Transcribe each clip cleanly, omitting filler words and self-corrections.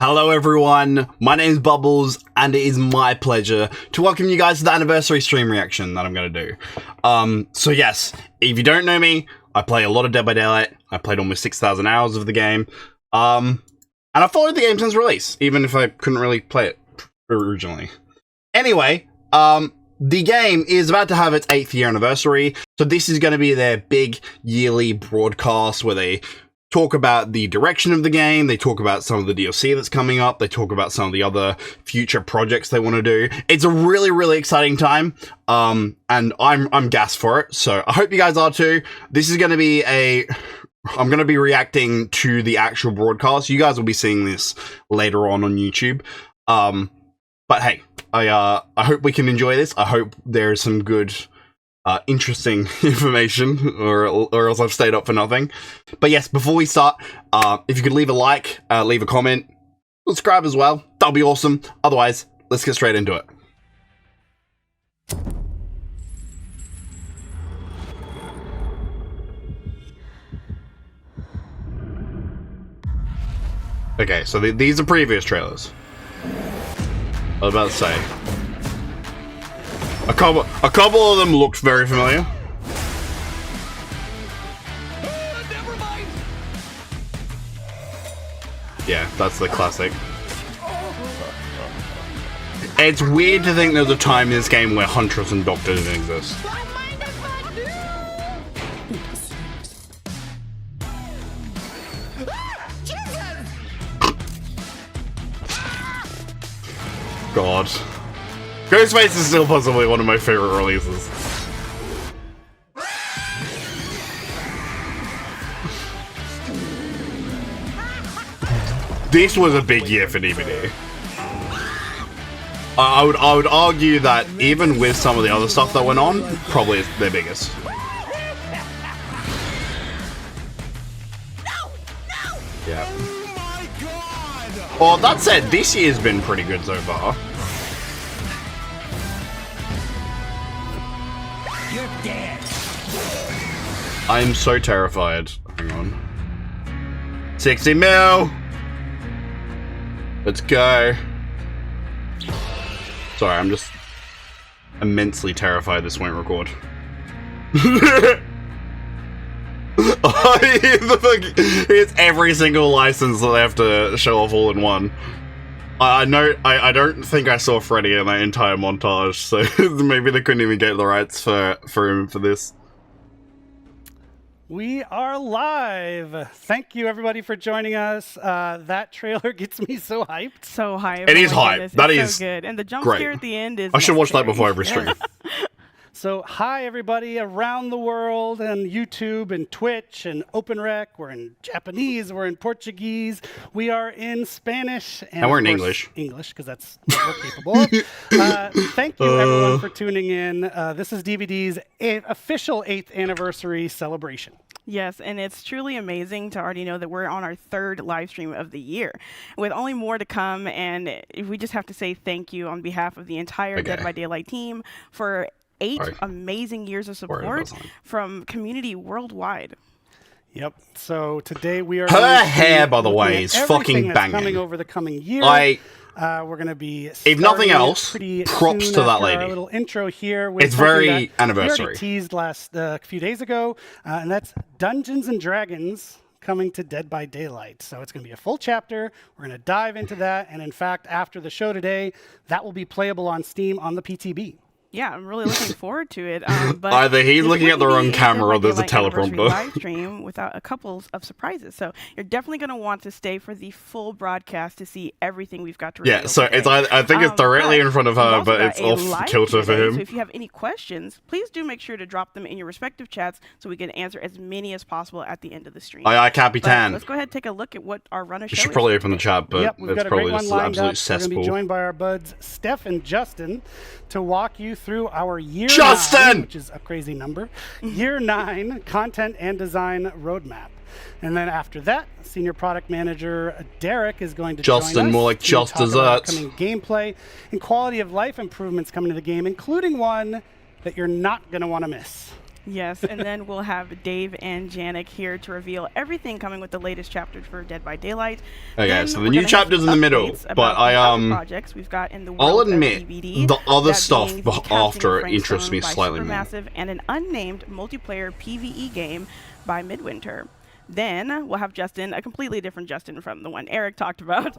Hello everyone, my name's Bubbles, and it is my pleasure to welcome you guys to the anniversary stream reaction that I'm going to do. So yes, if you don't know me, I play a lot of Dead by Daylight. I played almost 6,000 hours of the game, and I followed the game since release, even if I couldn't really play it originally. Anyway, the game is about to have its 8th year anniversary, so this is going to be their big yearly broadcast where they talk about the direction of the game, they talk about some of the DLC that's coming up, they talk about some of the other future projects they want to do. It's a really, really exciting time, and I'm gassed for it, so I hope you guys are too. This is going to be I'm going to be reacting to the actual broadcast. You guys will be seeing this later on YouTube. But hey, I hope we can enjoy this. I hope there's some good interesting information, or else I've stayed up for nothing. But yes, before we start, if you could leave a like, leave a comment, subscribe as well, that'll be awesome. Otherwise, let's get straight into it. Okay, so these are previous trailers. I was about to say. A couple of them looked very familiar. Never mind. Yeah, that's the classic. It's weird to think there's a time in this game where hunters and doctors didn't exist. God. Ghostface is still possibly one of my favorite releases. This was a big year for DBD. I would argue that even with some of the other stuff that went on, probably it's their biggest. Yeah. Well, that said, this year's been pretty good so far. You're dead. I'm so terrified. Hang on. 60 mil! Let's go. Sorry, I'm just immensely terrified this won't record. It's every single license that they have to show off all in one. I don't think I saw Freddy in that entire montage, so maybe they couldn't even get the rights for him for this. We are live. Thank you everybody for joining us. That trailer gets me so hyped. So hyped. It is hype. That is so good. And the jump great. scare at the end is I should watch that before every stream. So hi everybody around the world, and YouTube and Twitch and OpenRec. We're in Japanese, we're in Portuguese, we are in Spanish, and we're in English. English, because that's what we're capable of. Thank you everyone for tuning in. This is DBD's official 8th anniversary celebration. Yes, and it's truly amazing to already know that we're on our 3rd live stream of the year, with only more to come. And we just have to say thank you on behalf of the entire Dead by Daylight team for 8 amazing years of support from community worldwide. Yep. So today we are. Her hair, by the way, is fucking banging. Coming over the coming year. We're going to be. If nothing else, props to that lady. Our little intro here. With it's very anniversary. We already teased a few days ago, and that's Dungeons and Dragons coming to Dead by Daylight. So it's going to be a full chapter. We're going to dive into that, and in fact, after the show today, that will be playable on Steam on the PTB. Yeah, I'm really looking forward to it. But either he's looking at the wrong camera or there's a teleprompter. Live stream without a couple of surprises, so you're definitely going to want to stay for the full broadcast to see everything we've got to reveal. Yeah, so today. it's I think it's directly in front of her, but it's off kilter for him. So if you have any questions, please do make sure to drop them in your respective chats so we can answer as many as possible at the end of the stream. Aye, Capitan. Let's go ahead and take a look at what our runner show is. You should probably open the chat, but we've it's got a probably great just one an lined absolute up. cesspool. We're going to be joined by our buds Steph and Justin to walk you through our year Justin! 9, which is a crazy number, year 9 content and design roadmap. And then after that, Senior Product Manager Derek is going to join us. Justin, more like just desserts. Upcoming gameplay and quality of life improvements coming to the game, including one that you're not going to want to miss. Yes, and then we'll have Dave and Janik here to reveal everything coming with the latest chapters for Dead by Daylight. Okay, Then so we're the new gonna have chapter's some in the middle, updates but about the I other projects we've got in the I'll world of admit DBD, the other that stuff being the Captain after of it interests me Frankstone by slightly more. Supermassive and an unnamed multiplayer PvE game by Midwinter. Then we'll have Justin, a completely different Justin from the one Eric talked about,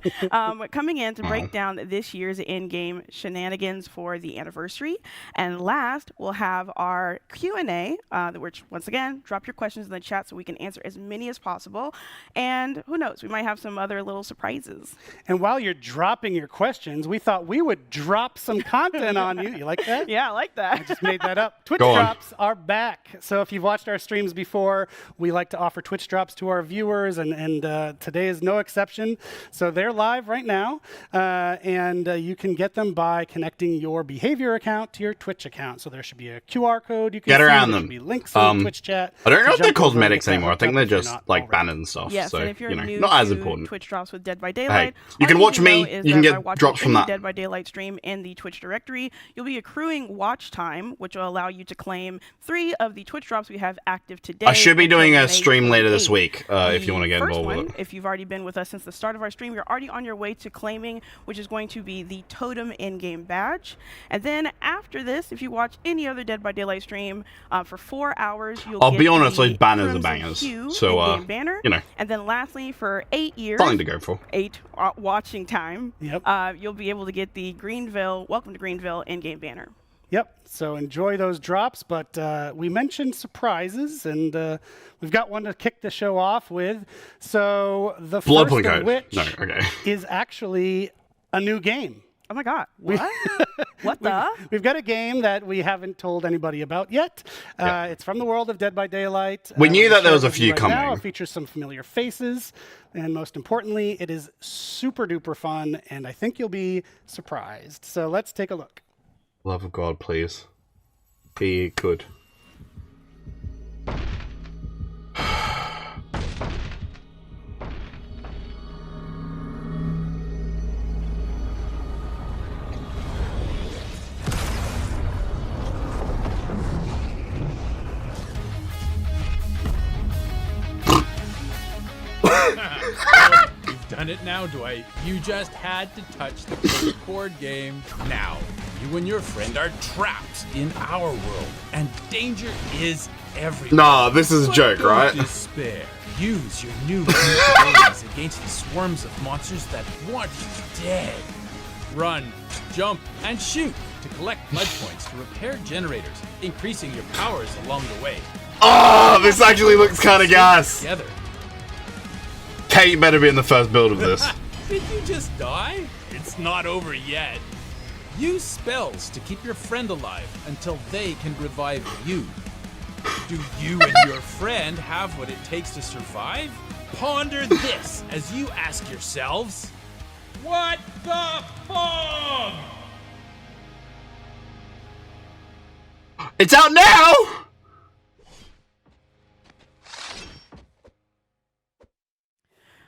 coming in to break down this year's in-game shenanigans for the anniversary. And last, we'll have our Q&A, which, once again, drop your questions in the chat so we can answer as many as possible. And who knows, we might have some other little surprises. And while you're dropping your questions, we thought we would drop some content on you. You like that? Yeah, I like that. I just made that up. Twitch Go on. drops are back. So if you've watched our streams before, we like to offer Twitch drops to our viewers, and today is no exception. So they're live right now, and you can get them by connecting your behavior account to your Twitch account. So there should be a QR code you can Get see. around there them. should be links in the Twitch chat. I don't know to if they're jump over and cosmetics get that anymore. I hooked think up they're if you're just not like already. banners and stuff. Yes, so and if you're new not as to important. Twitch drops with Dead by Daylight, you can all watch need to know me, is you can that get by watching drops from any that. Dead by Daylight stream in the Twitch directory, you'll be accruing watch time, which will allow you to claim 3 of the Twitch drops we have active today. I should be until doing a May stream later this 28th. week if you want to get First involved one, with it. if you've already been with us since the start of our stream, you're already on your way to claiming, which is going to be the Totem in-game badge. And then after this, if you watch any other Dead by Daylight stream for 4 hours, you'll I'll get be honest, the those banners are Crimson bangers. Hue So, in-game banner. you know. And then lastly, for 8 years, Something to go for. 8 watching time, Yep. you'll be able to get the Greenville, Welcome to Greenville in-game banner. Yep. So enjoy those drops. But we mentioned surprises, and we've got one to kick the show off with. So the Blood first point of code. which No, okay. is actually a new game. Oh my God! What? What the? We've got a game that we haven't told anybody about yet. It's from the world of Dead by Daylight. We knew we're that there gonna was a share it with you few right now. coming. It features some familiar faces, and most importantly, it is super duper fun, and I think you'll be surprised. So let's take a look. Love of God, please. Be good. You've done it now, Dwight. You just had to touch the board game. Now, you and your friend are trapped in our world, and danger is everywhere. Nah, this is a But joke, don't right? Despair. Use your new abilities against the swarms of monsters that want you dead. Run, jump, and shoot to collect blood points to repair generators, increasing your powers along the way. Oh, this actually looks kind of gas. Together. Kate better be in the first build of this. Did you just die? It's not over yet. Use spells to keep your friend alive until they can revive you. Do you and your friend have what it takes to survive? Ponder this as you ask yourselves, what the fog? It's out now!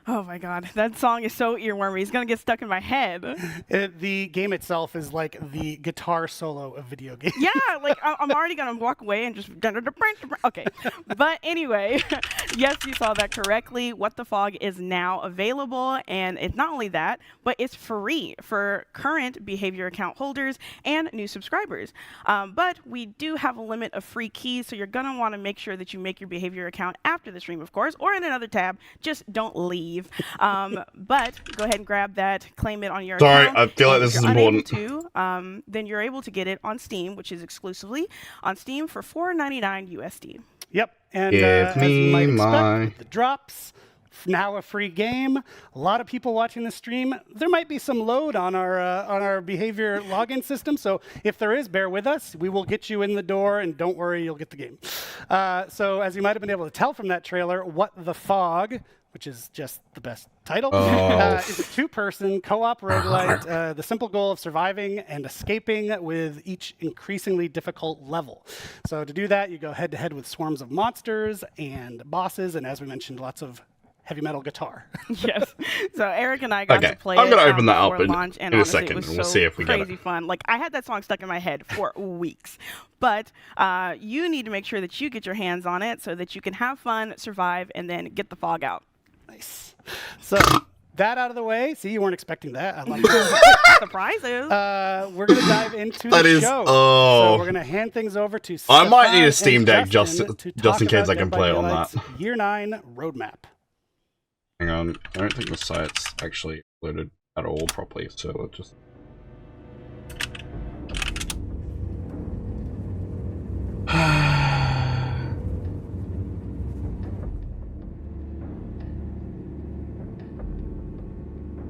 Oh my God, that song is so earwormy. It's gonna get stuck in my head. The game itself is like the guitar solo of video games. Yeah, like I'm already gonna walk away and just okay. But anyway, yes, you saw that correctly. What the Fog is now available, and it's not only that, but it's free for current behavior account holders and new subscribers. But we do have a limit of free keys, so you're gonna want to make sure that you make your behavior account after the stream, of course, or in another tab. Just don't leave. But go ahead and grab that, claim it on your Sorry, account. I feel like and this if is you're unable important. to, then you're able to get it on Steam, which is exclusively on Steam for $4.99 USD. Yep. And Give as you me might expect, my- with the drops, now a free game. A lot of people watching the stream. There might be some load on our behavior login system. So if there is, bear with us. We will get you in the door, and don't worry, you'll get the game. So as you might have been able to tell from that trailer, What the Fog, which is just the best title, is a two-person co-op roguelite. The simple goal of surviving and escaping with each increasingly difficult level. So to do that, you go head-to-head with swarms of monsters and bosses, and as we mentioned, lots of heavy metal guitar. Yes. So Eric and I got to play I'm gonna it open that up before launch, and in a honestly, second, it was and we'll so see if we get it. crazy fun. Like, I had that song stuck in my head for weeks. But you need to make sure that you get your hands on it so that you can have fun, survive, and then get the fog out. Nice. So that out of the way. See, you weren't expecting that. I like that. Surprises. We're going to dive into That the is- show. oh. So we're going to hand things over to I might need a Stefan Steam and Deck Justin to just talk in case about I can Dead by play on Daylight's that. Year 9 roadmap. Hang on, I don't think the site's actually loaded at all properly, so let's just...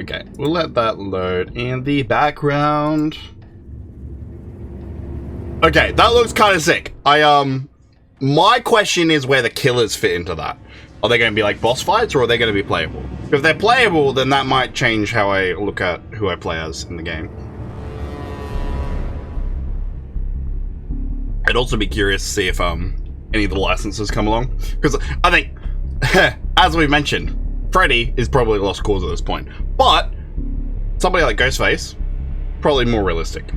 Okay, we'll let that load in the background. Okay, that looks kind of sick. My question is where the killers fit into that. Are they going to be like boss fights, or are they going to be playable? If they're playable, then that might change how I look at who I play as in the game. I'd also be curious to see if any of the licenses come along, because I think, as we mentioned, Freddy is probably a lost cause at this point, but somebody like Ghostface, probably more realistic.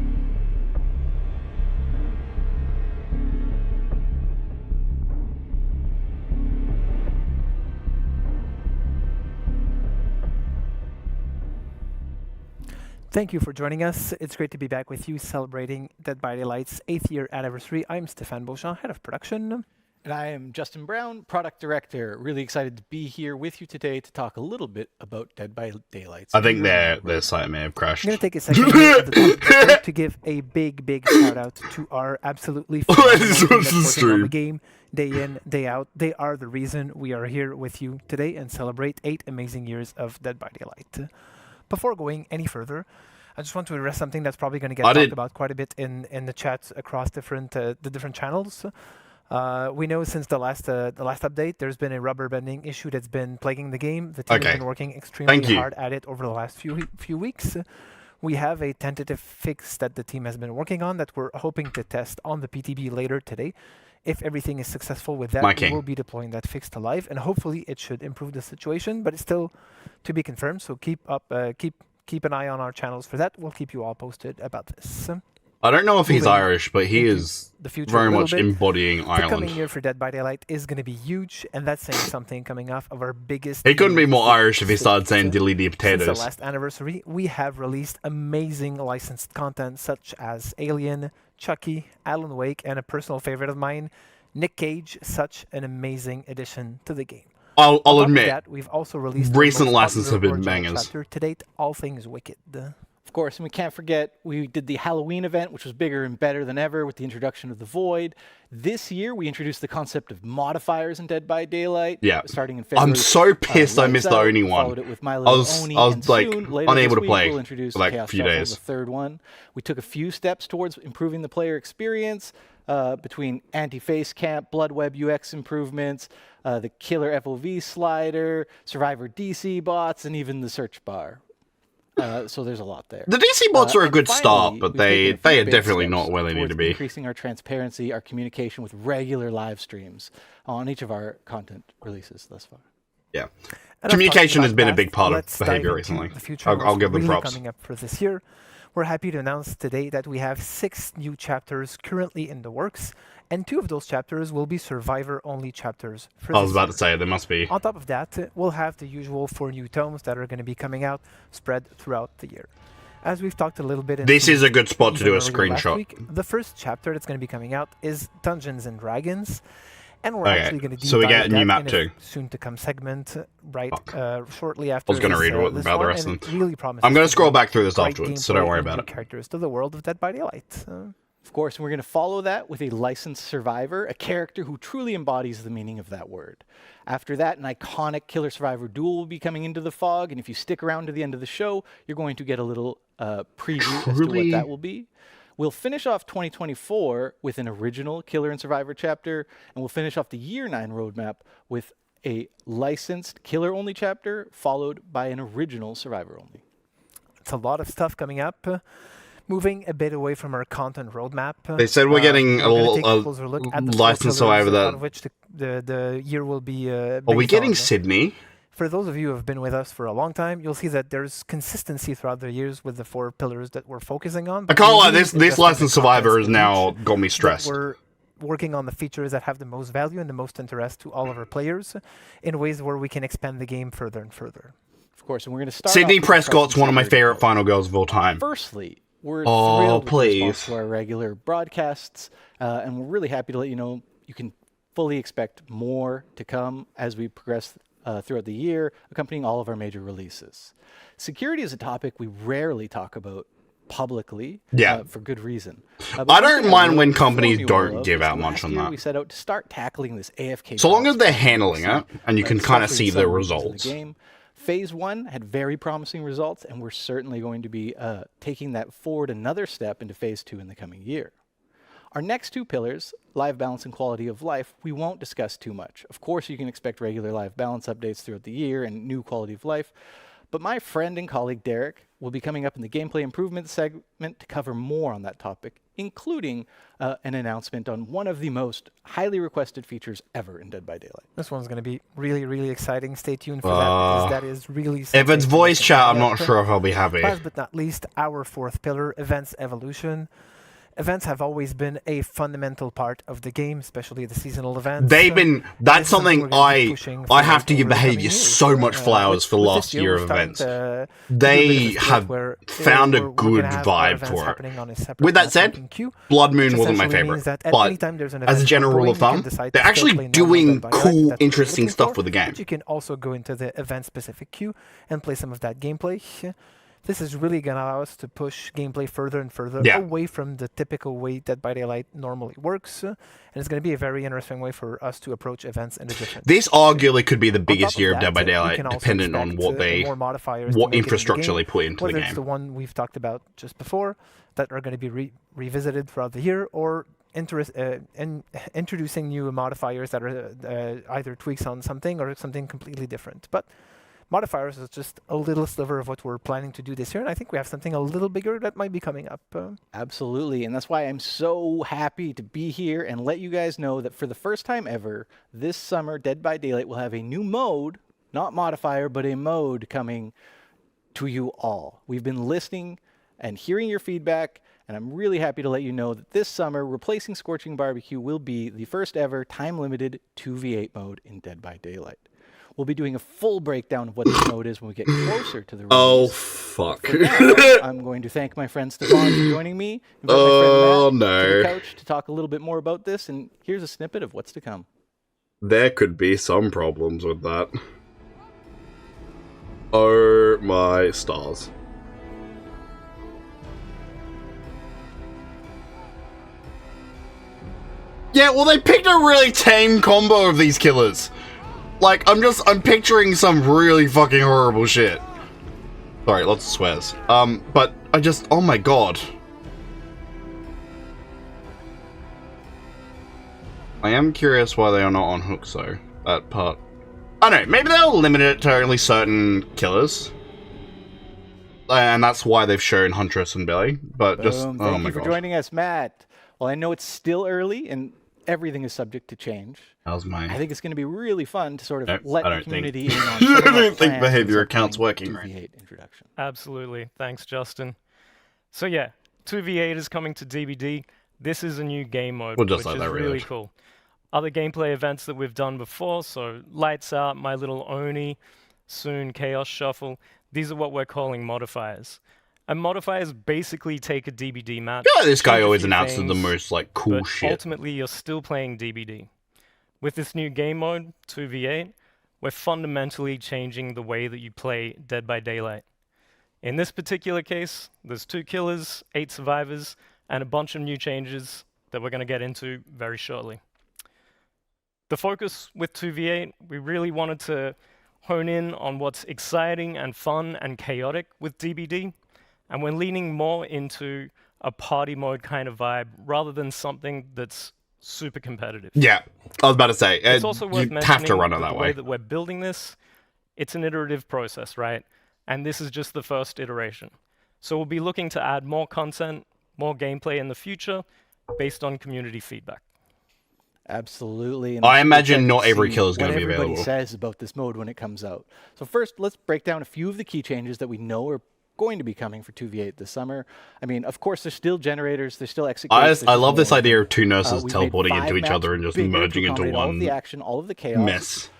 Thank you for joining us. It's great to be back with you celebrating Dead by Daylight's 8th year anniversary. I'm Stéphane Beauchamp, head of production. And I am Justin Brown, product director. Really excited to be here with you today to talk a little bit about Dead by Daylight. I think their site may have crashed. I'm going to take a second here at the top of the show to give a big shout out to our absolutely phenomenal team that's working on the game day in, day out. They are the reason we are here with you today and celebrate 8 amazing years of Dead by Daylight. Before going any further, I just want to address something that's probably going to get talked about quite a bit in the chats across the different channels. We know since the last update, there's been a rubber banding issue that's been plaguing the game. The team has been working extremely hard at it over the last few weeks. We have a tentative fix that the team has been working on that we're hoping to test on the PTB later today. If everything is successful with that, we will be deploying that fix to live, and hopefully it should improve the situation. But it's still to be confirmed. So keep an eye on our channels for that. We'll keep you all posted about this. I don't know if he's Irish, but he is very much embodying Ireland. The coming year for Dead by Daylight is going to be huge, and that's saying something coming off of our biggest... He couldn't be more Irish if he started saying diddly dee potatoes. Since the last anniversary, we have released amazing licensed content such as Alien, Chucky, Alan Wake, and a personal favorite of mine, Nick Cage. Such an amazing addition to the game. I'll admit, that, we've also released recent licenses have been bangers. To date, all things Wicked. Of course, and we can't forget, we did the Halloween event, which was bigger and better than ever with the introduction of the Void. This year, we introduced the concept of modifiers in Dead by Daylight. Yeah. Starting in February. I'm so pissed I missed the only one. Followed it with My I Little was Oni, like soon, later unable this to week, play we'll introduce for like a Chaos few Shuffle, days. the third one. We took a few steps towards improving the player experience between anti-face camp, blood web UX improvements, the killer FOV slider, survivor DC bots, and even the search bar. So there's a lot there. The DC bots are a good start, but they are big definitely steps not where they need to be. Increasing our transparency, our communication with regular live streams on each of our content releases thus far. Yeah. And Communication has been a big part of let's behavior dive into recently. The future I'll give them really props. coming up for this year. We're happy to announce today that we have 6 new chapters currently in the works, and 2 of those chapters will be survivor-only chapters for I was this about year. to say, there must be. On top of that, we'll have the usual 4 new tomes that are going to be coming out spread throughout the year. As we've talked a little bit... This is a good spot to do a earlier last screenshot. week, the first chapter that's going to be coming out is Dungeons and Dragons. And we're actually going to so we get a new that map in too. soon-to-come segment shortly after. I was going to read this about the one, rest of and them. it really promises I'm going to to scroll be back through this great afterwards, so don't gameplay worry and about new it. characters to the world of Dead by Daylight. Of course, we're going to follow that with a licensed survivor, a character who truly embodies the meaning of that word. After that, an iconic killer survivor duel will be coming into the fog, and if you stick around to the end of the show, you're going to get a little preview as to what that will be. We'll finish off 2024 with an original Killer and Survivor chapter, and we'll finish off the Year 9 roadmap with a licensed Killer-only chapter, followed by an original Survivor-only. It's a lot of stuff coming up. Moving a bit away from our content roadmap. They said we're getting a closer look at the licensed survivor out that... of which the year will be Are we getting Sydney? For those of you who have been with us for a long time, you'll see that there's consistency throughout the years with the 4 pillars that we're focusing on. I can't lie, Really this adjusting licensed the survivor contents has of now each got me that stressed. We're working on the features that have the most value and the most interest to all of our players in ways where we can expand the game further and further. Of course, and we're going to start. Sydney off with Prescott's trust and one of my security favorite pillar. final girls of all time. Firstly, we're Oh, thrilled with the response please. to our regular broadcasts, and we're really happy to let you know you can fully expect more to come as we progress throughout the year, accompanying all of our major releases. Security is a topic we rarely talk about publicly, Yeah. for good reason. I But don't something mind will when inform companies you don't all of give is out much last on year that. We set out to start tackling this AFK. So long as box they're problem we handling see, it, and you can kind of especially see in the some regions in the results. game. Phase 1 had very promising results, and we're certainly going to be taking that forward another step into Phase 2 in the coming year. Our next 2 pillars, live balance and quality of life, we won't discuss too much. Of course, you can expect regular live balance updates throughout the year and new quality of life, but my friend and colleague Derek will be coming up in the gameplay improvement segment to cover more on that topic, including an announcement on one of the most highly requested features ever in Dead by Daylight. This one's going to be really, really exciting. Stay tuned for that, because that is really If something it's voice that's chat, I'm coming not up. sure if I'll be happy. Last but not least, our 4th pillar, events evolution. Events have always been a fundamental part of the game, especially the seasonal events. They've been. And That's it's something something we're gonna be I pushing I for have to give over the coming behavior years. so much flowers for With last this year, year we're of starting events. to do a bit They of a split have where, found a we're good gonna have our vibe events for it. happening on a separate With that said, matchmaking queue, Blood Moon which wasn't my essentially favorite, means that at but any time there's an as a event general rule of ongoing, you thumb, can decide to they're still actually play normal doing Dead by Daylight cool, that you're interesting looking stuff for, with the game. but you can also go into the event-specific queue and play some of that gameplay. This is really going to allow us to push gameplay further and further Yeah. away from the typical way Dead by Daylight normally works, and it's going to be a very interesting way for us to approach events in a different. This arguably could be the On biggest top of year of that, Dead by we Daylight, can also depending on expect, more modifiers to what make it in the infrastructure game, they put into the whether it's the game. one we've talked about just before that are going to be revisited throughout the year, or introducing new modifiers that are either tweaks on something or something completely different. But modifiers is just a little sliver of what we're planning to do this year, and I think we have something a little bigger that might be coming up. Absolutely, and that's why I'm so happy to be here and let you guys know that for the first time ever, this summer, Dead by Daylight will have a new mode, not modifier, but a mode coming to you all. We've been listening and hearing your feedback, and I'm really happy to let you know that this summer, replacing Scorching Barbecue will be the first ever time-limited 2v8 mode in Dead by Daylight. We'll be doing a full breakdown of what this mode is when we get closer to the release. Oh, fuck. For now, I'm going to thank my friend Stefan for joining me. Invite my friend Matt to the couch to talk a little bit more about this, and here's a snippet of what's to come. There could be some problems with that. Oh my stars. Yeah, well, they picked a really tame combo of these killers. Like, I'm picturing some really fucking horrible shit. Sorry, lots of swears. But I just, oh my god. I am curious why they are not on hooks, though. That part. I don't know, maybe they'll limit it to only certain killers. And that's why they've shown Huntress and Billy. But just, Boom. oh Thank my you for god. joining us, Matt. Well, I know it's still early, and everything is subject to change. How's my... I think it's going to be really fun to sort of Nope, let I the don't think- community in on I some of our don't think plans behavior for account's upcoming working right. 2v8 introduction. Absolutely. Thanks, Justin. So yeah, 2v8 is coming to DBD. This is a new game mode, We'll just which let is that really reload. cool. Other gameplay events that we've done before, so Lights Out, My Little Oni, soon Chaos Shuffle, these are what we're calling modifiers. And modifiers basically take a DBD match. I feel like this guy tweak a always few announces the things, most, like, cool but shit. ultimately you're still playing DBD. With this new game mode, 2v8, we're fundamentally changing the way that you play Dead by Daylight. In this particular case, there's 2 killers, 8 survivors, and a bunch of new changes that we're going to get into very shortly. The focus with 2v8, we really wanted to hone in on what's exciting and fun and chaotic with DBD, and we're leaning more into a party mode kind of vibe rather than something that's super competitive. Yeah, I was about to say, It's also worth you mentioning have to run it that that the way way. that we're building this, it's an iterative process, right? And this is just the first iteration. So we'll be looking to add more content, more gameplay in the future based on community feedback. Absolutely. And I I'm imagine excited not to every see kill is going what to be everybody available. says about this mode when it comes out. So first, let's break down a few of the key changes that we know are going to be coming for 2v8 this summer. I mean, of course, there's still generators, there's still executors. I love this idea of two nurses We've made teleporting 5 into each maps other and just bigger to merging into accommodate all of one the action, all of the chaos. mess.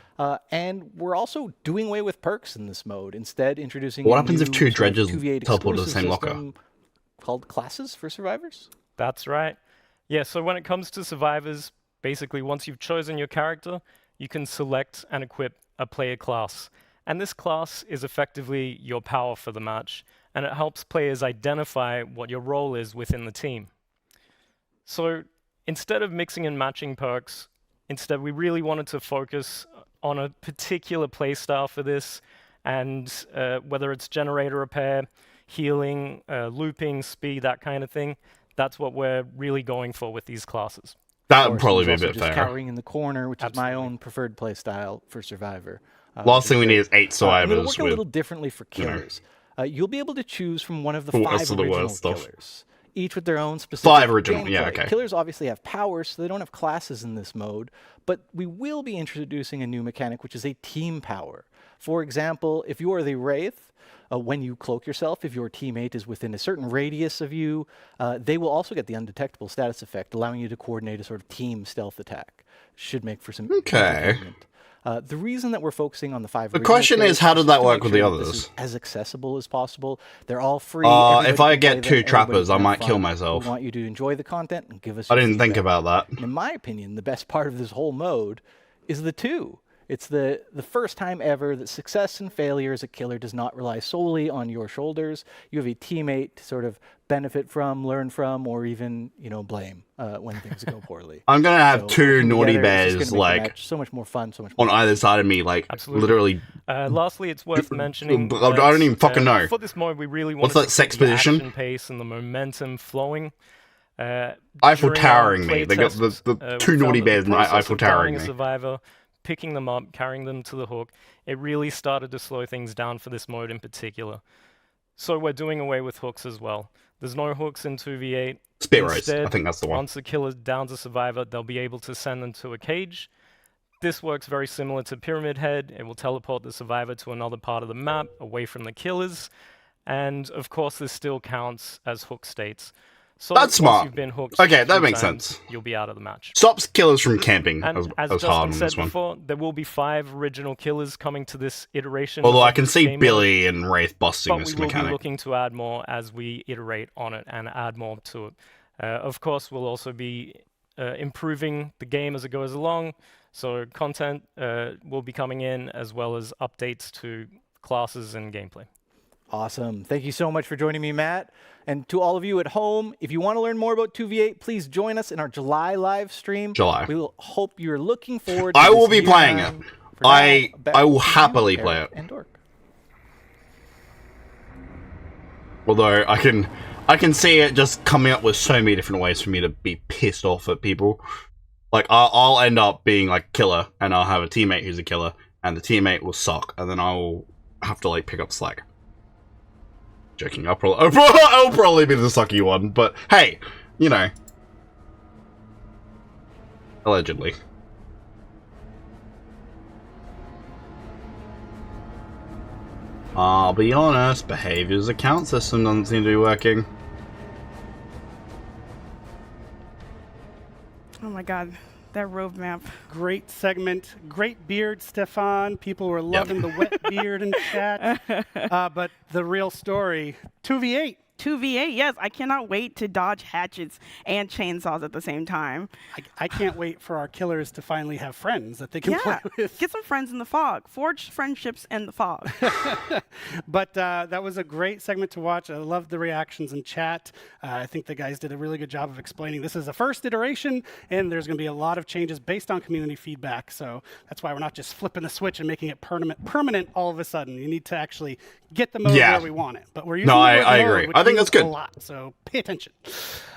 And we're also doing away with perks in this mode, instead introducing What a happens if new two sort of dredges 2v8 teleport to the exclusive same locker? system called classes for survivors. That's right. Yeah, so when it comes to survivors, basically once you've chosen your character, you can select and equip a player class. And this class is effectively your power for the match, and it helps players identify what your role is within the team. So instead of mixing and matching perks, instead we really wanted to focus on a particular playstyle for this, and whether it's generator repair, healing, looping, speed, that kind of thing, that's what we're really going for with these classes. That would probably be a Also bit just fair. cowering in the corner, which is my Absolutely. own preferred play style for Survivor. Last thing we need is 8 And it'll survivors work a with little differently for you know, killers. You'll be able to choose from one of the the 5 worst of the original worst stuff. killers, each with their own specific 5 original, yeah, gameplay. okay. Killers obviously have powers, so they don't have classes in this mode, but we will be introducing a new mechanic, which is a team power. For example, if you are the Wraith, when you cloak yourself, if your teammate is within a certain radius of you, they will also get the undetectable status effect, allowing you to coordinate a sort of team stealth attack. Should make for some Okay. entertainment. The reason that we're focusing on the 5 The original question is, killers how is did just that to work make with the sure that this others? is as accessible as possible. They're all free. if everybody I can play get them, 2 everybody trappers, I can have might kill fun. myself. We want you to enjoy the content and give us I your didn't think feedback. about that. In my opinion, the best part of this whole mode is the 2. It's the first time ever that success and failure as a killer does not rely solely on your shoulders. You have a teammate to sort of benefit from, learn from, or even, blame when things go poorly. I'm gonna have So 2 working naughty together is just bears gonna make the like match so much more fun, so much on more either side of me, like Absolutely. literally. Lastly, it's worth mentioning. I don't even fucking know. For this mode, we really What's want that sex position? the action pace and the momentum flowing. Eiffel During our towering me. play They got tests, the we 2 naughty found that the bears and process Eiffel of downing towering a me. survivor, picking them up, carrying them to the hook, it really started to slow things down for this mode in particular. So we're doing away with hooks as well. There's no hooks in 2v8. Spit race. I Instead, think that's the one. once the killer downs a survivor, they'll be able to send them to a cage. This works very similar to Pyramid Head. It will teleport the survivor to another part of the map, away from the killers. And of course, this still counts as hook states. So That's once smart. You've been hooked Okay, a that few makes times, sense. You'll be out of the match. Stops killers from camping And as as hard Justin on said this one. before, there will be 5 original killers coming to this iteration. Although of I can this see game mode, Billy and Wraith busting but this we will be mechanic. looking to add more as we iterate on it and add more to it. Of course, we'll also be improving the game as it goes along. So content will be coming in as well as updates to classes and gameplay. Awesome. Thank you so much for joining me, Matt. And to all of you at home, if you want to learn more about 2v8, please join us in our July live stream. July. We will hope you're looking forward to I will this be playing it. year-round. For I now, back will to you, happily Eric play it. and Dork. Although I can see it just coming up with so many different ways for me to be pissed off at people. Like I'll end up being like killer, and I'll have a teammate who's a killer, and the teammate will suck, and then I'll have to like pick up slack. Joking, I'll probably be the sucky one, but hey, allegedly. I'll be honest, behavior's account system doesn't seem to be working. Oh my god, that roadmap. Great segment. Great beard, Stefan. People were loving the wet beard in chat. But the real story, 2v8. 2v8, yes, I cannot wait to dodge hatchets and chainsaws at the same time. I can't wait for our killers to finally have friends that they can play Yeah, with. get some friends in the fog. Forge friendships in the fog. But that was a great segment to watch. I loved the reactions in chat. I think the guys did a really good job of explaining this is the first iteration, and there's going to be a lot of changes based on community feedback. So that's why we're not just flipping the switch and making it permanent all of a sudden. You need to actually get the mode where we want it. But we're using No, the I word mode, agree. which think that's good. A lot, so pay attention.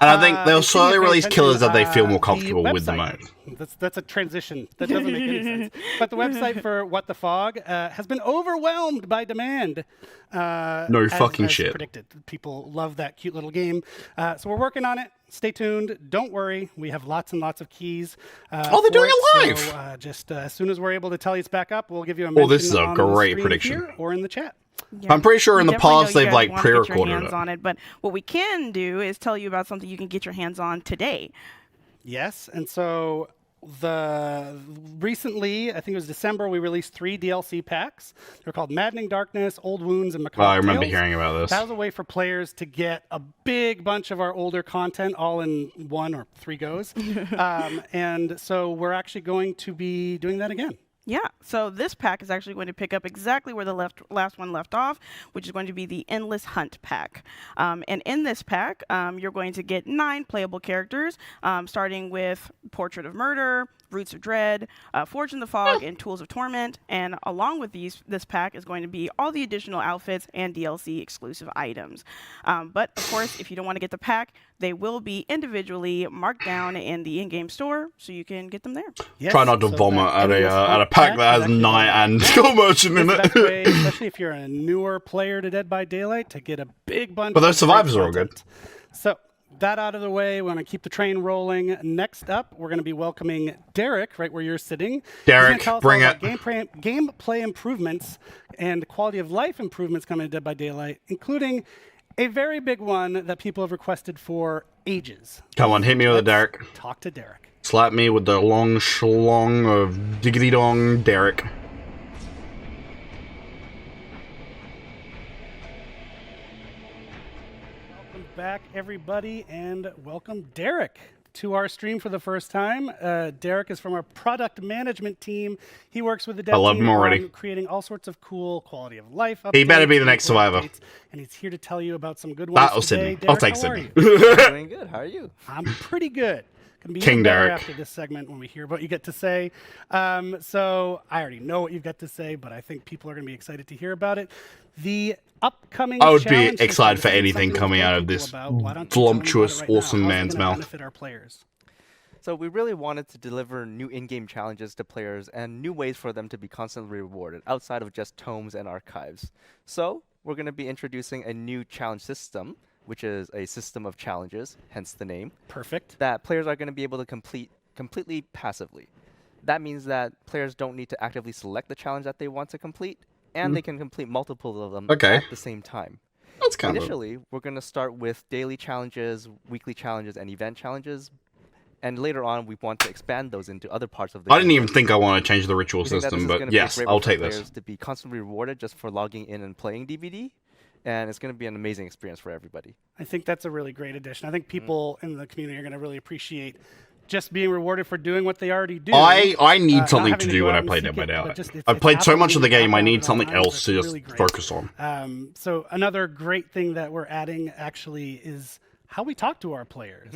And I think they'll continue slowly to pay release killers that they feel more attention, comfortable with the website. mode. That's a transition. That doesn't make any sense. But the website for What the Fog has been overwhelmed by demand. No fucking as shit. predicted. People love that cute little game. So we're working on it. Stay tuned. Don't worry. We have lots and lots of keys. Oh, they're doing it live. So, just as soon as we're able to tell you it's back up, we'll give you a mention this is a on the great stream prediction. here or in the chat. Yeah. I'm pretty sure in We the definitely know past you they've guys like wanna get your pre-recorded hands it. on it, but what we can do is tell you about something you can get your hands on today. Yes, and so recently, I think it was December, we released 3 DLC packs. They're called Maddening Darkness, Old Wounds, and Macabre Oh, I remember Tales. hearing about this. That was a way for players to get a big bunch of our older content all in 1 or 3 goes. And so we're actually going to be doing that again. Yeah, so this pack is actually going to pick up exactly where the last one left off, which is going to be the Endless Hunt pack. And in this pack, you're going to get 9 playable characters, starting with Portrait of Murder, Roots of Dread, Forge in the Fog, and Tools of Torment. And along with this pack is going to be all the additional outfits and DLC exclusive items. But of course, if you don't want to get the pack, they will be individually marked down in the in-game store, so you can get them there. Yes, Try not to so vomit that Endless at a Hunt pack is that has actually night and yeah, skill merchant in it's the best way, it. especially if you're a newer player to Dead by Daylight, to get a big bunch. But those of great survivors are all good. content. So that out of the way, we want to keep the train rolling. Next up, we're going to be welcoming Derek, right where you're sitting. Derek, He's gonna tell us bring all it. about gameplay improvements and quality of life improvements coming to Dead by Daylight, including a very big one that people have requested for ages. Come on, hit me with it, Derek. Talk to Derek. Slap me with the long schlong of diggity dong, Derek. Welcome back, everybody, and welcome Derek to our stream for the first time. Derek is from our product management team. He works with the dev love team him already. on creating all sorts of cool quality of life updates. He better be the next gameplay survivor. updates, and he's here to tell you about some good ones That'll today. Sydney. I'll Derek, take how are Sydney. you? Doing good. How are you? I'm pretty good. Gonna be King even better Derek. after this segment when we hear what you get to say. So I already know what you've got to say, but I think people are going to be excited to hear about it. The upcoming I would be challenge excited system for is anything something coming we've out told of people this about. Why don't you tell me about it voluptuous, right now? awesome How's it man's gonna mouth. benefit our players? So we really wanted to deliver new in-game challenges to players and new ways for them to be constantly rewarded outside of just tomes and archives. So we're going to be introducing a new challenge system, which is a system of challenges, hence the name, Perfect. that players are going to be able to complete completely passively. That means that players don't need to actively select the challenge that they want to complete, and they can complete multiple of them Okay. at the same time. That's kind of. Initially, we're going to start with daily challenges, weekly challenges, and event challenges. And later on, we want to expand those into other parts of the I didn't game. even think I want to change the ritual We think that this system, is but gonna be a yes, great way I'll for take players this. to be constantly rewarded just for logging in and playing DBD, and it's going to be an amazing experience for everybody. I think that's a really great addition. I think people in the community are going to really appreciate just being rewarded for doing what they already do. I need not something having to do go when out I and play seek Dead by it, but Daylight. just it's I've played so happening much of the in the game, I background need at all something times. else That's to just really great. focus on. So another great thing that we're adding actually is how we talk to our players.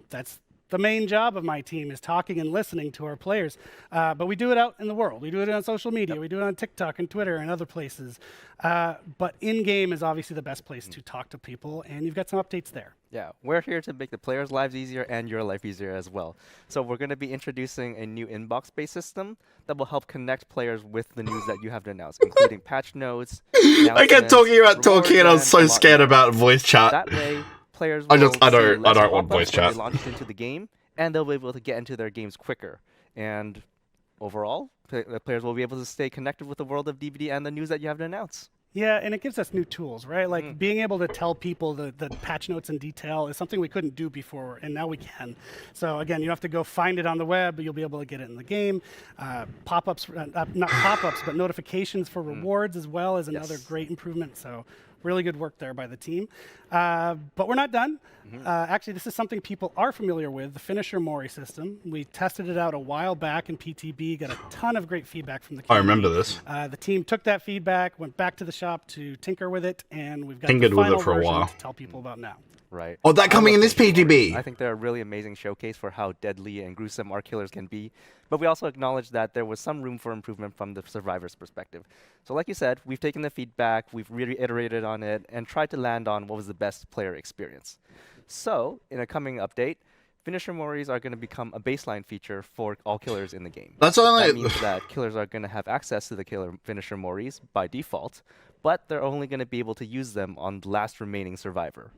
That's the main job of my team, is talking and listening to our players. But we do it out in the world. We do it on social media. We do it on TikTok and Twitter and other places. But in-game is obviously the best place to talk to people, and you've got some updates there. Yeah, we're here to make the players' lives easier and your life easier as well. So we're going to be introducing a new inbox-based system that will help connect players with the news that you have to announce, including patch notes. I kept talking about talking, and I was so scared about about voice chat. That way, players I will just- I see don't- I less don't want pop-ups voice when chat. They launch into the game, and they'll be able to get into their games quicker. And overall, the players will be able to stay connected with the world of DBD and the news that you have to announce. Yeah, and it gives us new tools, right? Like being able to tell people the patch notes in detail is something we couldn't do before, and now we can. So again, you don't have to go find it on the web, but you'll be able to get it in the game. Pop-ups, not pop-ups, but notifications for rewards as well is another Yes. great improvement. So really good work there by the team. But we're not done. Actually, this is something people are familiar with, the Finisher Mori system. We tested it out a while back in PTB, got a ton of great feedback from the I community. remember this. The team took that feedback, went back to the shop to tinker with it, and we've got Tinkered the with it final for a version while. to tell people about now. right? Oh, that I coming love in this Finisher Warriors. PTB. I think they're a really amazing showcase for how deadly and gruesome our killers can be. But we also acknowledge that there was some room for improvement from the survivor's perspective. So like you said, we've taken the feedback, we've reiterated on it, and tried to land on what was the best player experience. So, in a coming update, Finisher Moris are going to become a baseline feature for all killers in the game. That's only. That means that killers are going to have access to the killer Finisher Moris by default, but they're only going to be able to use them on the last remaining survivor.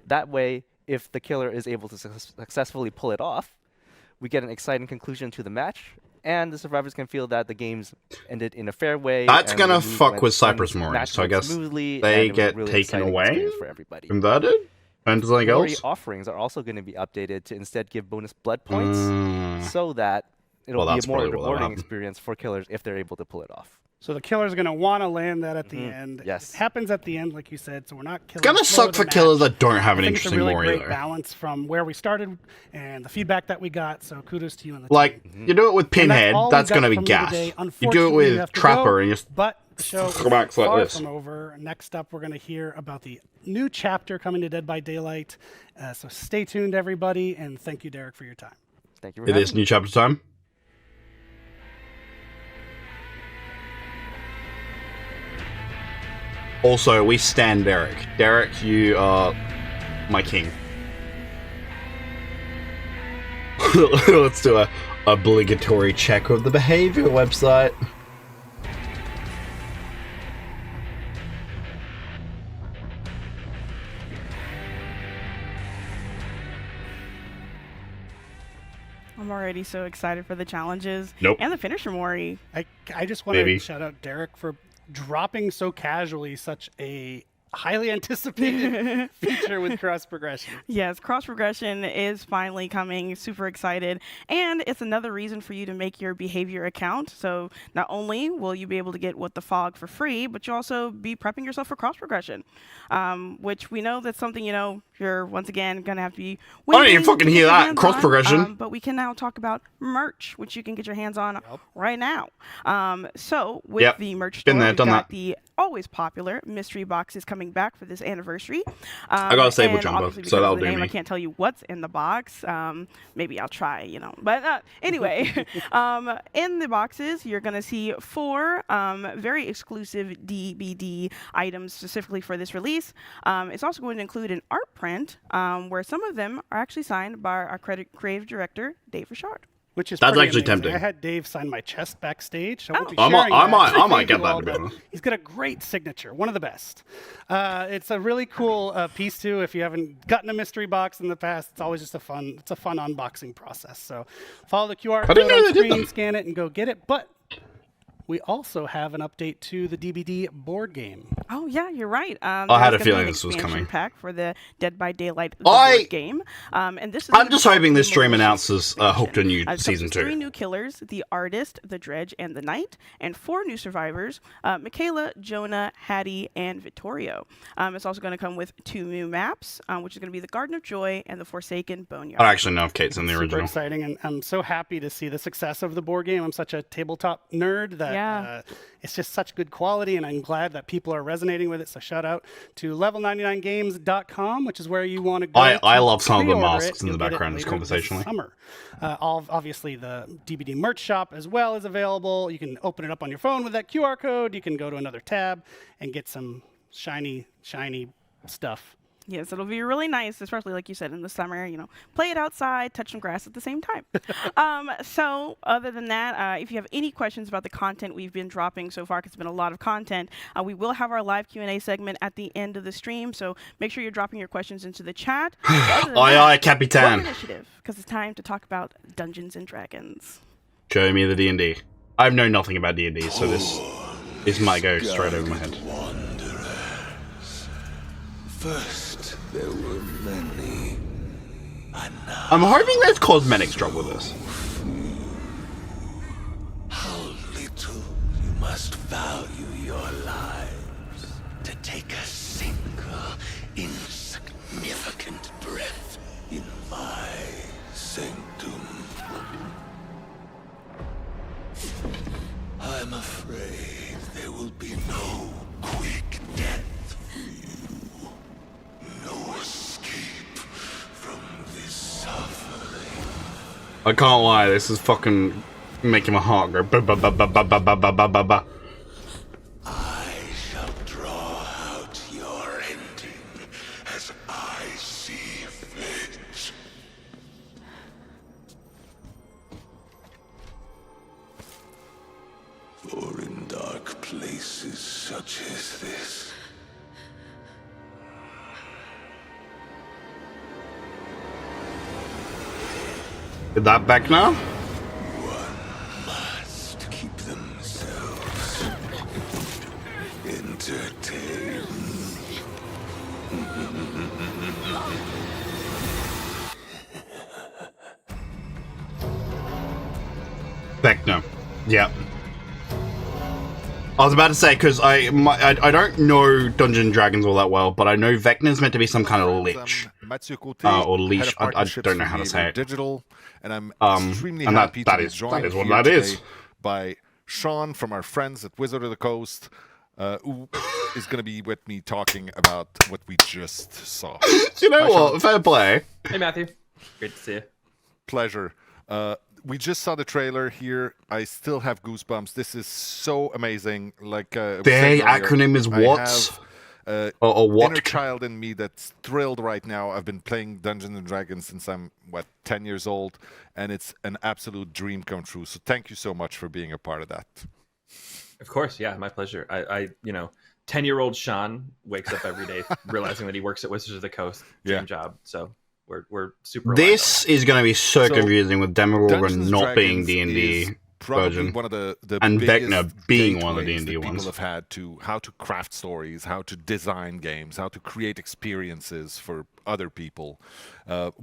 That way, if the killer is able to successfully pull it off, we get an exciting conclusion to the match, and the survivors can feel that the game's ended in a fair way. That's and gonna the move fuck went- with Cypress and the Moris, match so I went guess smoothly, they and it was a get really taken exciting away? experience for everybody. Converted? And something Mori else? offerings are also going to be updated to instead give bonus blood points, Mm. so that it'll Well, be that's a more probably what'll rewarding happen. experience for killers if they're able to pull it off. So the killer's going to want to land that at the end. Yes. It happens at the end, like you said, so we're not killing. It's gonna slow suck the for match. killers that don't have I an think it's a interesting really Mori, great though. balance from where we started and the feedback that we got. So kudos to you and the Like, team. you do it with And Pinhead, all we that's got gonna be from you gas. today. You do it Unfortunately, we with have to Trapper go, and just but the show is go back like far this. from over. Next up, we're going to hear about the new chapter coming to Dead by Daylight. So stay tuned, everybody, and thank you, Derek, for your time. Thank you for It having is me. new chapter time. Also, we stand Derek. Derek, you are my king. Let's do a obligatory check of the behavior website. I'm already so excited for the challenges. Nope. And the Finisher Mori. I just want Maybe. to shout out Derek for dropping so casually such a highly anticipated feature with cross progression. Yes, cross progression is finally coming. Super excited. And it's another reason for you to make your behavior account. So not only will you be able to get What the Fog for free, but you'll also be prepping yourself for cross progression, which we know that's something, you're once again going to have to be I didn't even waiting to fucking get hear your that. hands Cross on. progression. But we can now talk about merch, which you can get your hands on right now. So with Yep. the merch Been store, there, we've done got that. the always popular mystery boxes coming back for this anniversary. I got a Sable and jumper, obviously so because that'll of the do name, me. I can't tell you what's in the box. Maybe I'll try, But anyway, in the boxes, you're going to see 4 very exclusive DBD items specifically for this release. It's also going to include an art print where some of them are actually signed by our creative director, Dave Richard. Which is That's pretty actually amazing. tempting. I had Dave sign my chest backstage. So I won't be I might- sharing I that might- to I might you get that, all, to be but honest. He's got a great signature, one of the best. It's a really cool piece too. If you haven't gotten a mystery box in the past, it's always just a fun unboxing process. So follow the QR I didn't code know on they did screen, them. scan it, and go get it. But we also have an update to the DBD board game. Oh yeah, you're right. I had there's a gonna be feeling an this was expansion coming. pack for the Dead by Daylight the I- board game, and this is. I'm gonna just be hoping called this stream Malicious announces Hooked a new It comes season with 2. 3 new killers: the Artist, the Dredge, and the Knight, and 4 new survivors: Michaela, Jonah, Hattie, and Vittorio. It's also going to come with 2 new maps, which is going to be the Garden of Joy and the Forsaken Boneyard. I don't actually know if Kate's in the Super original. exciting, and I'm so happy to see the success of the board game. I'm such a tabletop nerd that it's just such good quality, and I'm glad that people are resonating with it. So shout out to level99games.com, which is where you want to go. I to love some of the pre-order masks in the You'll get it background, just later this conversationally. Summer. Obviously, the DBD merch shop as well is available. You can open it up on your phone with that QR code. You can go to another tab and get some shiny stuff. Yes, it'll be really nice, especially like you said in the summer. Play it outside, touch some grass at the same time. So, other than that, if you have any questions about the content we've been dropping so far, because it's been a lot of content, we will have our live Q&A segment at the end of the stream. So make sure you're dropping your questions into the chat. Aye, Capitan. Initiative, because it's time to talk about Dungeons and Dragons. Show me the D&D. I know nothing about D&D, so this might go straight over my head. First, there were many, and now I'm hoping there's cosmetics drop with this. how little you must value your lives to take a single insignificant breath in my sanctum. I'm afraid there will be no quick death for you. No escape I can't lie, this is fucking making my heart go ba ba ba ba ba ba ba ba ba ba. I shall draw out your ending as I see fit. For in dark places such as this, Is that back now? one must keep themselves entertained. Vecna. Yep. I was about to say, because I don't know Dungeons and Dragons all that well, but I know Vecna's meant to be some kind of lich. Or leash. I don't know how to say it. Digital, and I'm extremely and happy that to be is joined what here that is. today by Sean from our friends at Wizard of the Coast, who is going to be with me talking about what we just saw. You know Hi, what? Sean. Fair play. Hey, Matthew. Great to see you. Pleasure. We just saw the trailer here. I still have goosebumps. This is so amazing. Like The said earlier, acronym is I what? have, Or what? inner child in me that's thrilled right now. I've been playing Dungeons and Dragons since I'm 10 years old, and it's an absolute dream come true. So thank you so much for being a part of that. Of course, yeah, my pleasure. I 10-year-old Sean wakes up every day realizing that he works at Wizards of the Coast. Dream job. So we're super. This is going to be so confusing with Demogorgon Dungeons not being Dragons D&D is probably version. one of the And biggest Vecna being one of the gateways D&D that ones. people have had to how to craft stories, how to design games, how to create experiences for other people.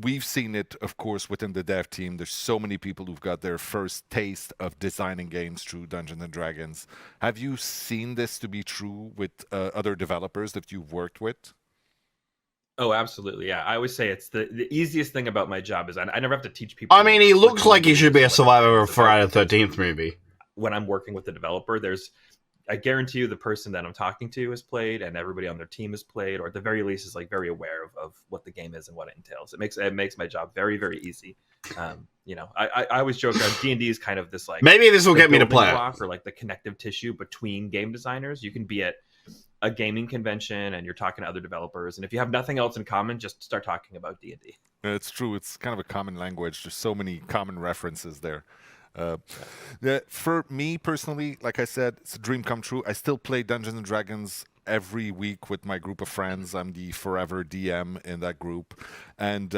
We've seen it, of course, within the dev team. There's so many people who've got their first taste of designing games through Dungeons and Dragons. Have you seen this to be true with other developers that you've worked with? Oh, absolutely. Yeah, I always say it's the easiest thing about my job is I never have to teach people. I mean, he looks like he should be a survivor of Friday the 13th movie. When I'm working with the developer, I guarantee you the person that I'm talking to has played, and everybody on their team has played, or at the very least is like very aware of what the game is and what it entails. It makes my job very, very easy. I always joke that D&D is kind of this like maybe this will get me to play it. Or like the connective tissue between game designers. You can be at a gaming convention and you're talking to other developers, and if you have nothing else in common, just start talking about D&D. It's true. It's kind of a common language. There's so many common references there. For me personally, like I said, it's a dream come true. I still play Dungeons and Dragons every week with my group of friends. I'm the forever DM in that group, and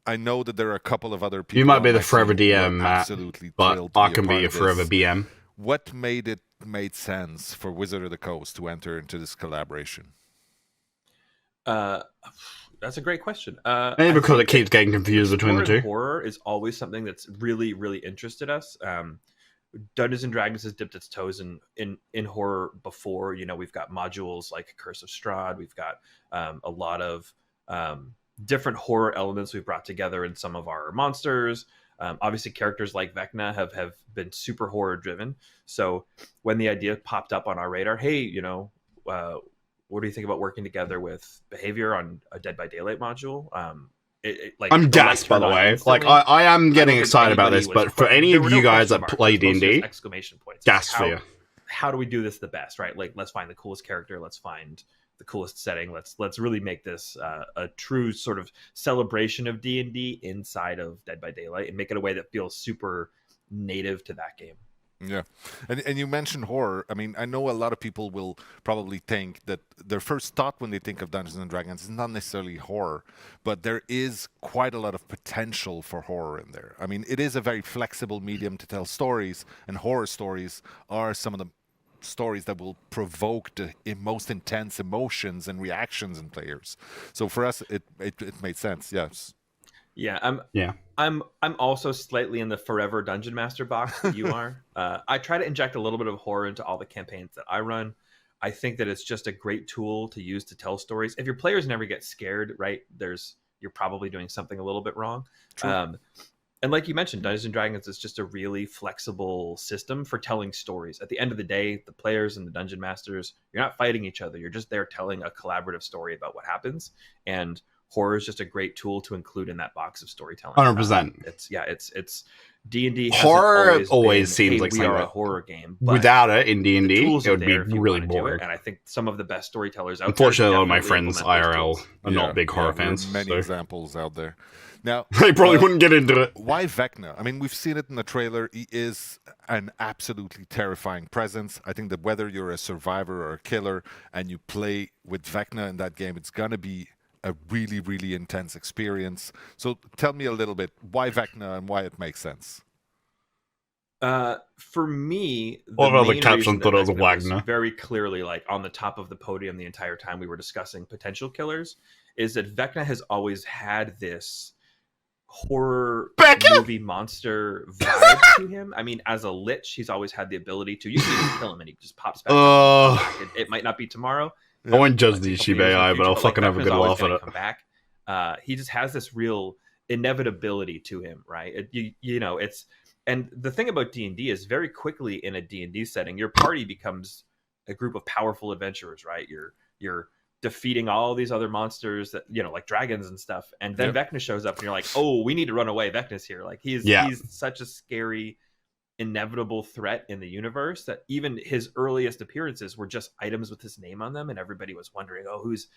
I know that there are a couple of other people. You might be the forever DM, Matt, absolutely but I can be a forever BM. What made sense for Wizard of the Coast to enter into this collaboration? That's a great question. Maybe because it keeps getting confused between the two. Horror is always something that's really, really interested us. Dungeons and Dragons has dipped its toes in horror before. We've got modules like Curse of Strahd. We've got a lot of different horror elements we've brought together in some of our monsters. Obviously, characters like Vecna have been super horror driven. So when the idea popped up on our radar, hey, what do you think about working together with Behavior on a Dead by Daylight module? I'm gassed, by the way. Like, I am getting excited about this, but for any of you guys that play D&D, exclamation points. gassed for you. How do we do this the best, right? Like, let's find the coolest character. Let's find the coolest setting. Let's really make this a true sort of celebration of D&D inside of Dead by Daylight and make it a way that feels super native to that game. Yeah, and you mentioned horror. I mean, I know a lot of people will probably think that their first thought when they think of Dungeons and Dragons is not necessarily horror, but there is quite a lot of potential for horror in there. I mean, it is a very flexible medium to tell stories, and horror stories are some of the stories that will provoke the most intense emotions and reactions in players. So for us, it made sense. Yes. Yeah, I'm also slightly in the forever dungeon master box that you are. I try to inject a little bit of horror into all the campaigns that I run. I think that it's just a great tool to use to tell stories. If your players never get scared, right, you're probably doing something a little bit wrong. True. And like you mentioned, Dungeons and Dragons is just a really flexible system for telling stories. At the end of the day, the players and the dungeon masters, you're not fighting each other. You're just there telling a collaborative story about what happens. And horror is just a great tool to include in that box of storytelling. 100%. It's D&D. Horror always been, seems hey, like we something are a that- horror game. But Without it in D&D, the tools it would are be there if you really wanna do it, boring. and I think some of the best storytellers out Unfortunately, a there lot of my definitely friends implement those IRL tools. are not big horror there are fans. many So examples out there. Now, they probably wouldn't get into it. why Vecna? I mean, we've seen it in the trailer. He is an absolutely terrifying presence. I think that whether you're a survivor or a killer and you play with Vecna in that game, it's going to be a really, really intense experience. So tell me a little bit, why Vecna and why it makes sense? For me, the What about the main caption reason that thought it was Vecna Wagner? very clearly like on the top of the podium the entire time we were discussing potential killers is that Vecna has always had this horror movie monster vibe to him. I mean, as a lich, he's always had the ability to. You can even kill him and he just pops back. It might not be tomorrow. I won't judge the Like, YouTube years in the AI, but future, I'll like, fucking have a Vecna's good always laugh at gonna it. come back. He just has this real inevitability to him, right? You know, it's, and the thing about D&D is very quickly in a D&D setting, your party becomes a group of powerful adventurers, right? You're defeating all these other monsters that, you know, like dragons and stuff, and then Vecna shows up and you're like, oh, we need to run away. Vecna's here. Like he's such a scary, inevitable threat in the universe that even his earliest appearances were just items with his name on them, and everybody was wondering, oh, who's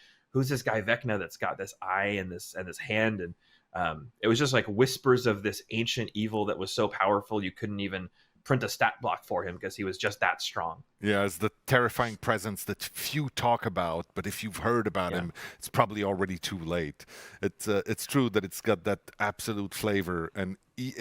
this guy Vecna that's got this eye and this hand, and it was just like whispers of this ancient evil that was so powerful you couldn't even print a stat block for him because he was just that strong. Yeah, it's the terrifying presence that few talk about, but if you've heard about him, it's probably already too late. It's true that it's got that absolute flavor, and he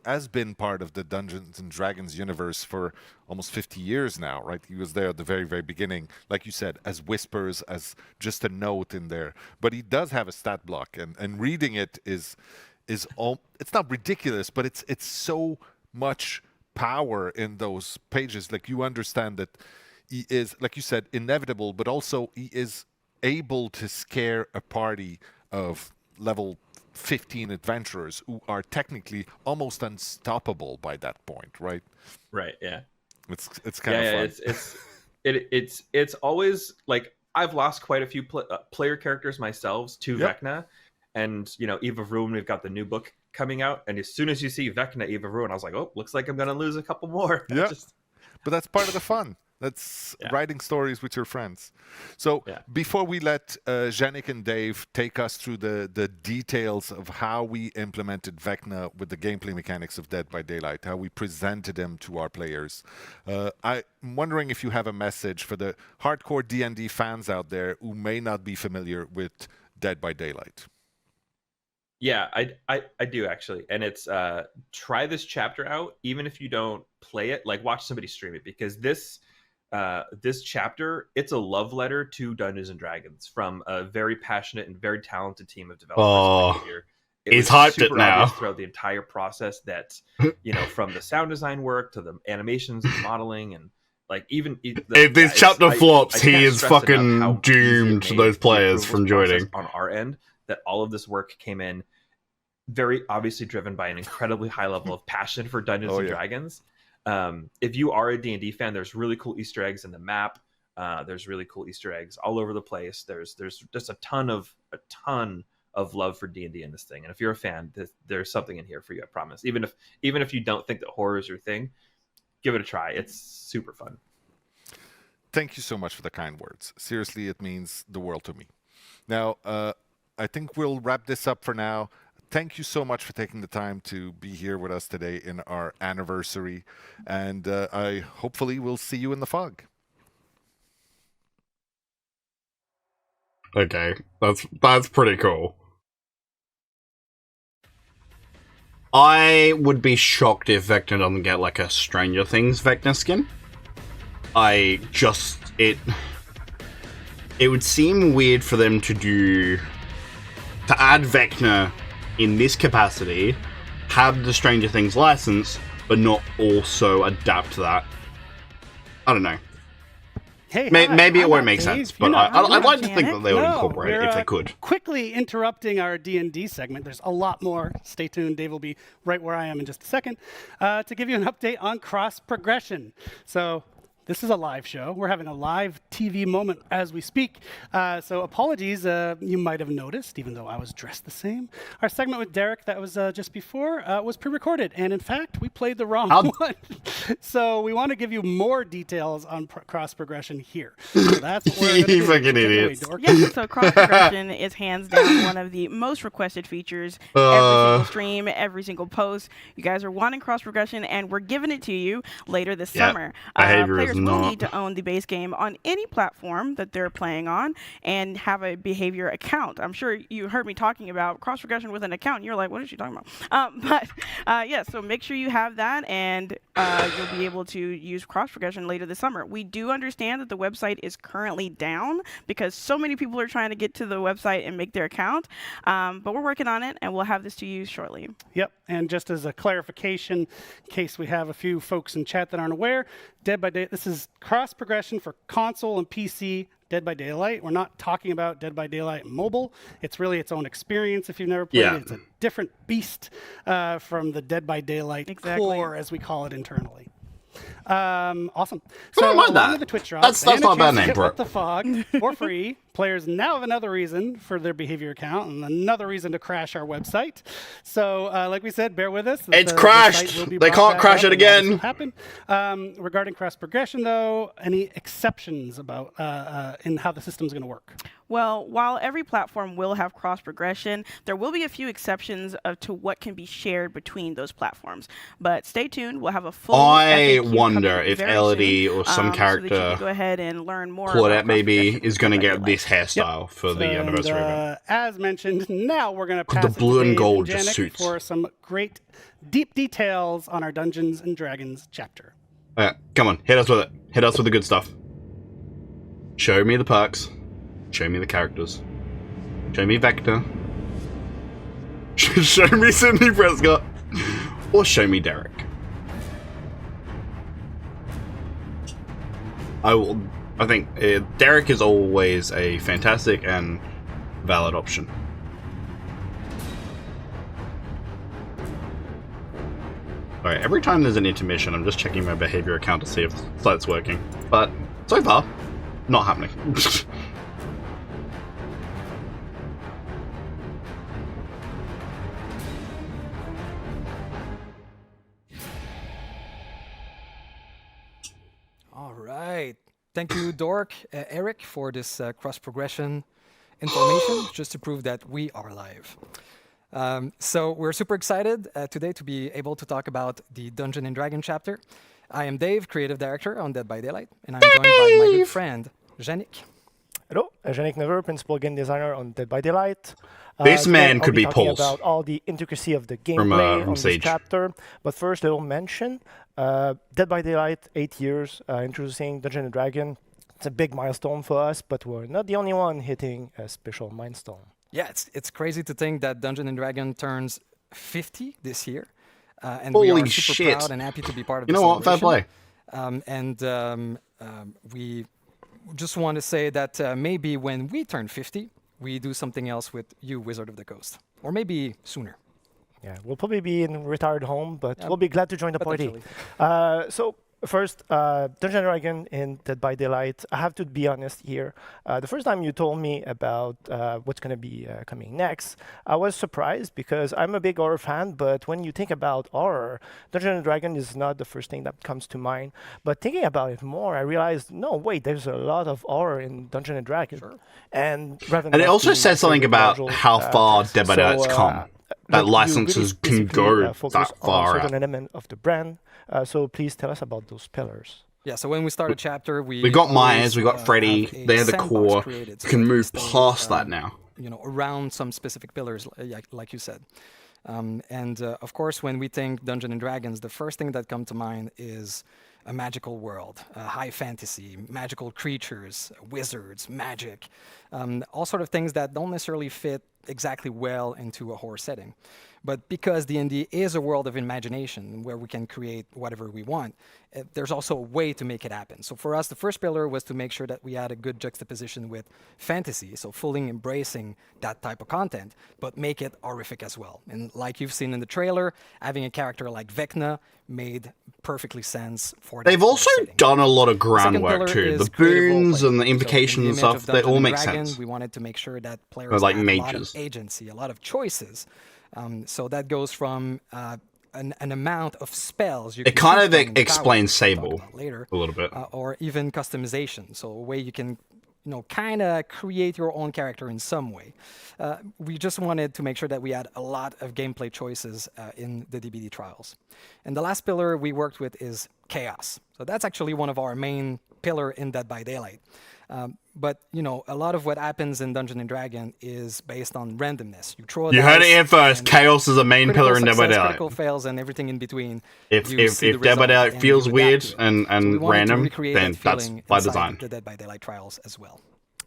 has been part of the Dungeons and Dragons universe for almost 50 years now, right? He was there at the very, very beginning, like you said, as whispers, as just a note in there. But he does have a stat block, and reading it is it's not ridiculous, but it's so much power in those pages. Like, you understand that he is, like you said, inevitable, but also he is able to scare a party of level 15 adventurers who are technically almost unstoppable by that point, right? Right. Yeah. It's kind of fun. It's always like, I've lost quite a few player characters myself to Vecna, and you know, Eve of Ruin, we've got the new book coming out, and as soon as you see Vecna, Eve of Ruin, I was like, oh, looks like I'm gonna lose a couple more. Yeah. But that's part of the fun. That's writing stories with your friends. So before we let Yannick and Dave take us through the details of how we implemented Vecna with the gameplay mechanics of Dead by Daylight, how we presented him to our players, I'm wondering if you have a message for the hardcore D&D fans out there who may not be familiar with Dead by Daylight. Yeah, I do actually, and it's try this chapter out, even if you don't play it. Like, watch somebody stream it, because this chapter, it's a love letter to Dungeons and Dragons from a very passionate and very talented team of developers. He's hyped it now. Throughout the entire process, that, you know, from the sound design work to the animations and modeling, and like even if this chapter flops, he is fucking doomed those players from joining. On our end, that all of this work came in very obviously driven by an incredibly high level of passion for Dungeons and Dragons. If you are a D&D fan, there's really cool Easter eggs in the map. There's really cool Easter eggs all over the place. There's just a ton of love for D&D in this thing. And if you're a fan, there's something in here for you, I promise. Even if you don't think that horror is your thing, give it a try. It's super fun. Thank you so much for the kind words. Seriously, it means the world to me. Now, I think we'll wrap this up for now. Thank you so much for taking the time to be here with us today in our anniversary, and I hopefully will see you in the fog. Okay, that's pretty cool. I would be shocked if Vecna doesn't get like a Stranger Things Vecna skin. It would seem weird for them to add Vecna in this capacity, have the Stranger Things license, but not also adapt to that. I don't know. Hey, maybe it won't make Dave. sense, but I'd like to think that they would No, incorporate it if they could. Quickly interrupting our D&D segment. There's a lot more. Stay tuned. Dave will be right where I am in just a second to give you an update on cross progression. So This is a live show. We're having a live TV moment as we speak. So apologies, you might have noticed, even though I was dressed the same. Our segment with Derek that was just before was pre-recorded. And in fact, we played the wrong one. So we want to give you more details on cross progression here. So that's what we're going to do. Fucking idiots. Yeah, so cross progression is hands down one of the most requested features. Every single stream, every single post. You guys are wanting cross progression, and we're giving it to you later this summer. Players will need to own the base game on any platform that they're playing on and have a behavior account. I'm sure you heard me talking about cross progression with an account, and you're like, what is she talking about? Yeah, so make sure you have that, and you'll be able to use cross progression later this summer. We do understand that the website is currently down because so many people are trying to get to the website and make their account, but we're working on it, and we'll have this to you shortly. Yep, and just as a clarification, in case we have a few folks in chat that aren't aware, Dead by Daylight, this is cross progression for console and PC Dead by Daylight. We're not talking about Dead by Daylight mobile. It's really its own experience if you've never played it. It's a different beast from the Dead by Daylight core, as we call it internally. Awesome. So along with the Twitch drop, that's not a bad name, bro. The fog for free. Players now have another reason for their behavior account and another reason to crash our website. So, like we said, bear with us. It's crashed. They can't crash it again. Happen. Regarding cross progression, though, any exceptions about in how the system's going to work? Well, while every platform will have cross progression, there will be a few exceptions to what can be shared between those platforms. But stay tuned. We'll have a full. I wonder if Elodie or some character, so that you can go ahead and learn more. Claudette maybe is going to get this hairstyle for the anniversary event. As mentioned, now we're going to pass the blue and gold just just suits for some great deep details on our Dungeons and Dragons chapter. Come on, hit us with it. Hit us with the good stuff. Show me the perks. Show me the characters. Show me Vector. Show me Sidney Prescott. Or show me Derek. I think Derek is always a fantastic and valid option. Alright, every time there's an intermission, I'm just checking my behavior account to see if that's working. But so far, not happening. Right. Thank you, Eric, for this cross-progression information, just to prove that we are live. So we're super excited today to be able to talk about the Dungeon and Dragon chapter. I am Dave, creative director on Dead by Daylight, and I'm joined by my good friend, Yannick. Hello, Yannick Never, principal game designer on Dead by Daylight. This man could be Pulse. About all the intricacy of the gameplay on this chapter. But first, a little mention. Dead by Daylight, 8 years, introducing Dungeon & Dragon. It's a big milestone for us, but we're not the only one hitting a special milestone. Yeah, it's crazy to think that Dungeon & Dragon turns 50 this year. And Holy we are super shit. proud and happy to be part of the celebration. Fair play. We just want to say that maybe when we turn 50, we do something else with you, Wizard of the Coast. Or maybe sooner. Yeah, we'll probably be in retired home, but we'll be glad to join the party. So first, Dungeon & Dragon in Dead by Daylight. I have to be honest here. The first time you told me about what's going to be coming next, I was surprised because I'm a big horror fan, but when you think about horror, Dungeon & Dragon is not the first thing that comes to mind. But thinking about it more, I realized, no, wait, there's a lot of horror in Dungeon & Dragon. Sure. And it also says something about how far Dead by Daylight's come. That licenses can go that far out. Certain element of the brand. So please tell us about those pillars. Yeah, so when we start a chapter, we got Myers, we got Freddy. They're the core. You can move past that now. Around some specific pillars, like you said. Of course, when we think Dungeons and Dragons, the first thing that comes to mind is a magical world, high fantasy, magical creatures, wizards, magic, all sort of things that don't necessarily fit exactly well into a horror setting. But because D&D is a world of imagination where we can create whatever we want, there's also a way to make it happen. So for us, the first pillar was to make sure that we had a good juxtaposition with fantasy, so fully embracing that type of content, but make it horrific as well. And like you've seen in the trailer, having a character like Vecna made perfectly sense for that. They've also setting. done a lot of The second groundwork pillar too. is The creative boons role-playing. and the So in invocations and image of stuff, they Dungeon all and make Dragon, sense. We wanted to make sure that players Or like had a lot of mages. agency, a lot of choices. So that goes from an amount of spells you It can kind choose of from in the explains tower, we'll talk Sable about later, a little bit. or even customization. So a way you can, kind of create your own character in some way. We just wanted to make sure that we had a lot of gameplay choices in the DBD trials. And the last pillar we worked with is chaos. So that's actually one of our main pillar in Dead by Daylight. But a lot of what happens in Dungeon and Dragon is based on randomness. You throw. You heard it dice here first. and Chaos is a main critical pillar in Dead by success, Daylight. critical fails, and everything in between. If you see the Dead by result Daylight and feels you adapt weird to it. and So we wanted to random, recreate then that that's feeling by inside design. the Dead by Daylight trials as well.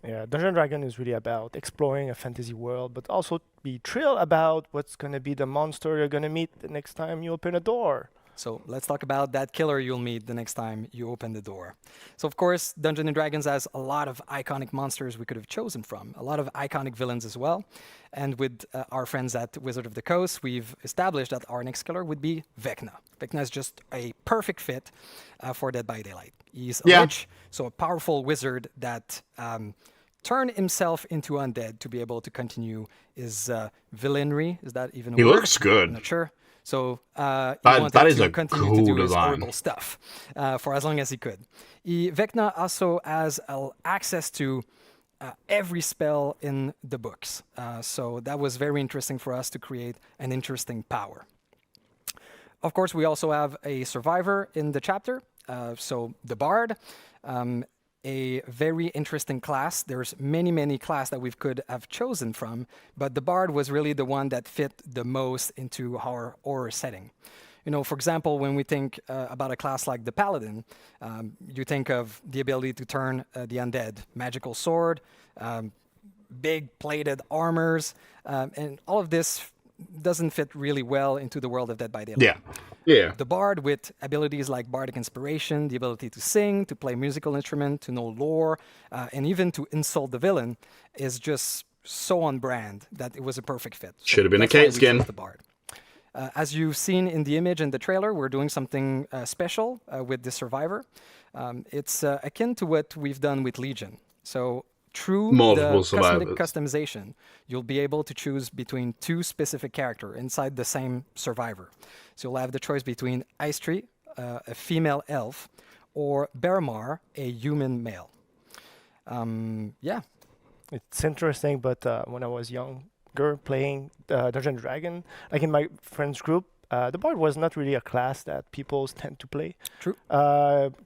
Yeah, Dungeon Dragon is really about exploring a fantasy world, but also be thrilled about what's going to be the monster you're going to meet the next time you open a door. So let's talk about that killer you'll meet the next time you open the door. So of course, Dungeons & Dragons has a lot of iconic monsters we could have chosen from, a lot of iconic villains as well. And with our friends at Wizard of the Coast, we've established that our next killer would be Vecna. Vecna is just a perfect fit for Dead by Daylight. He's a lich, so a powerful wizard that turned himself into undead to be able to continue his villainy. Is that even a word? He looks good. I'm not sure. So he that wanted is to a continue cool to do his design. horrible stuff for as long as he could. Vecna also has access to every spell in the books. So that was very interesting for us to create an interesting power. Of course, we also have a survivor in the chapter. So the Bard. A very interesting class. There's many classes that we could have chosen from, but the Bard was really the one that fit the most into our horror setting. For example, when we think about a class like the Paladin, you think of the ability to turn the undead, magical sword, big plated armors, and all of this doesn't fit really well into the world of Dead by Daylight. Yeah. The Bard with abilities like bardic inspiration, the ability to sing, to play musical instrument, to know lore, and even to insult the villain is just so on brand that it was a perfect fit. So Should have been a that's why we Kate skin. chose the Bard. As you've seen in the image and the trailer, we're doing something special with the Survivor. It's akin to what we've done with Legion. So through Multiple the cosmetic survivors. customization, you'll be able to choose between two specific characters inside the same survivor. So you'll have the choice between Ice Tree, a female elf, or Bearmar, a human male. Yeah. It's interesting, but when I was younger playing Dungeon Dragon, like in my friends group, the Bard was not really a class that people tend to play. True.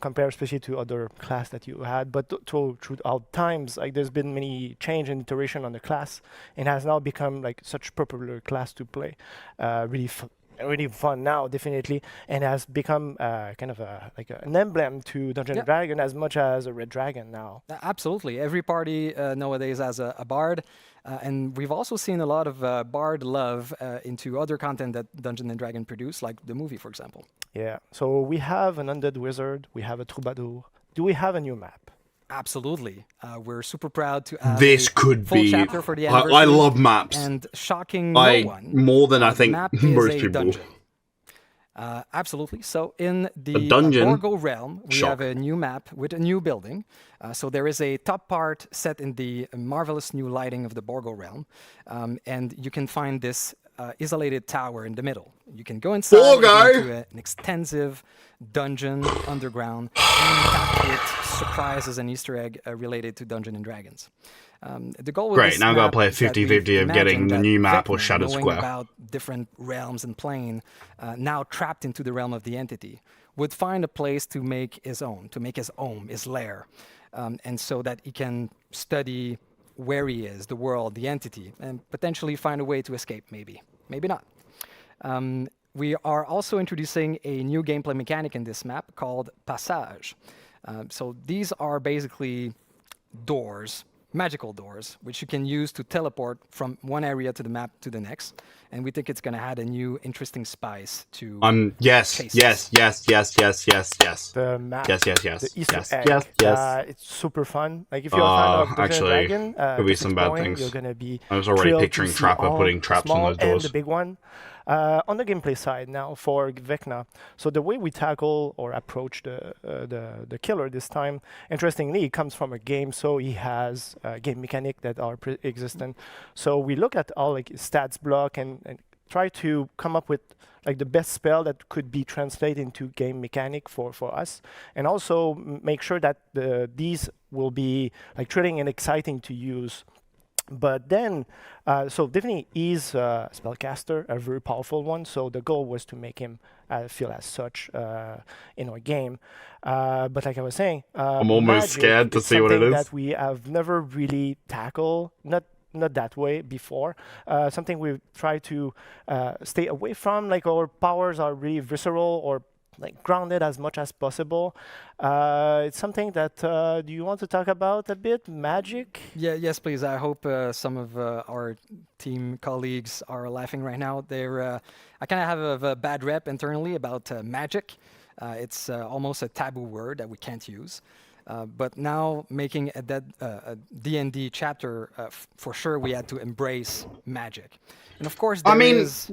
Compared especially to other class that you had. But throughout times, like there's been many change and iteration on the class, and has now become like such popular class to play. Really fun now, definitely, and has become kind of an emblem to Dungeon and Dragon as much as a Red Dragon now. Absolutely. Every party nowadays has a Bard. And we've also seen a lot of Bard love into other content that Dungeon and Dragon produce, like the movie, for example. Yeah. So we have an undead wizard. We have a troubadour. Do we have a new map? Absolutely. We're super proud to have This a could full be. chapter for the I anniversary. love maps. And shocking I no one, more than I think map is most a people. dungeon. Absolutely. So in the dungeon? Borgo realm, we Shock. have a new map with a new building. So there is a top part set in the marvelous new lighting of the Borgo realm. And you can find this isolated tower in the middle. You can go inside into an extensive dungeon underground and packed with surprises and Easter egg related to Dungeons and Dragons. The goal with Great, this now I've got to map play a is that 50-50 we've of getting imagined the that new map or Vecna, Shadow knowing Square. about different realms and plane, now trapped into the realm of the entity, would find a place to make his own, to make his home, his lair, and so that he can study where he is, the world, the entity, and potentially find a way to escape, maybe not. We are also introducing a new gameplay mechanic in this map called Passage. So these are basically doors magical doors, which you can use to teleport from one area to the map to the next. And we think it's going to add a new interesting spice to yes. The map, Yes. the Easter egg. Yes. It's super fun. Like if you're a fan of Dungeons actually, and Dragon, could be just some bad exploring, things. you're gonna be I was already thrilled to picturing see Trapper all putting the traps on small those and doors. the big one. On the gameplay side now for Vecna, so the way we tackle or approach the killer this time, interestingly, it comes from a game, so he has game mechanic that are pre-existent. So we look at all like stats block and try to come up with like the best spell that could be translated into game mechanic for us, and also make sure that these will be like thrilling and exciting to use. But then, so definitely he's a spellcaster, a very powerful one. So the goal was to make him feel as such in our game. But like I was saying, I'm almost scared to see what it is. That we have never really tackled, not that way before. Something we've tried to stay away from. Like our powers are really visceral or like grounded as much as possible. It's something that do you want to talk about a bit? Magic? Yes, please. I hope some of our team colleagues are laughing right now. I kind of have a bad rep internally about magic. It's almost a taboo word that we can't use. But now making a D&D chapter, for sure we had to embrace magic. And of course there is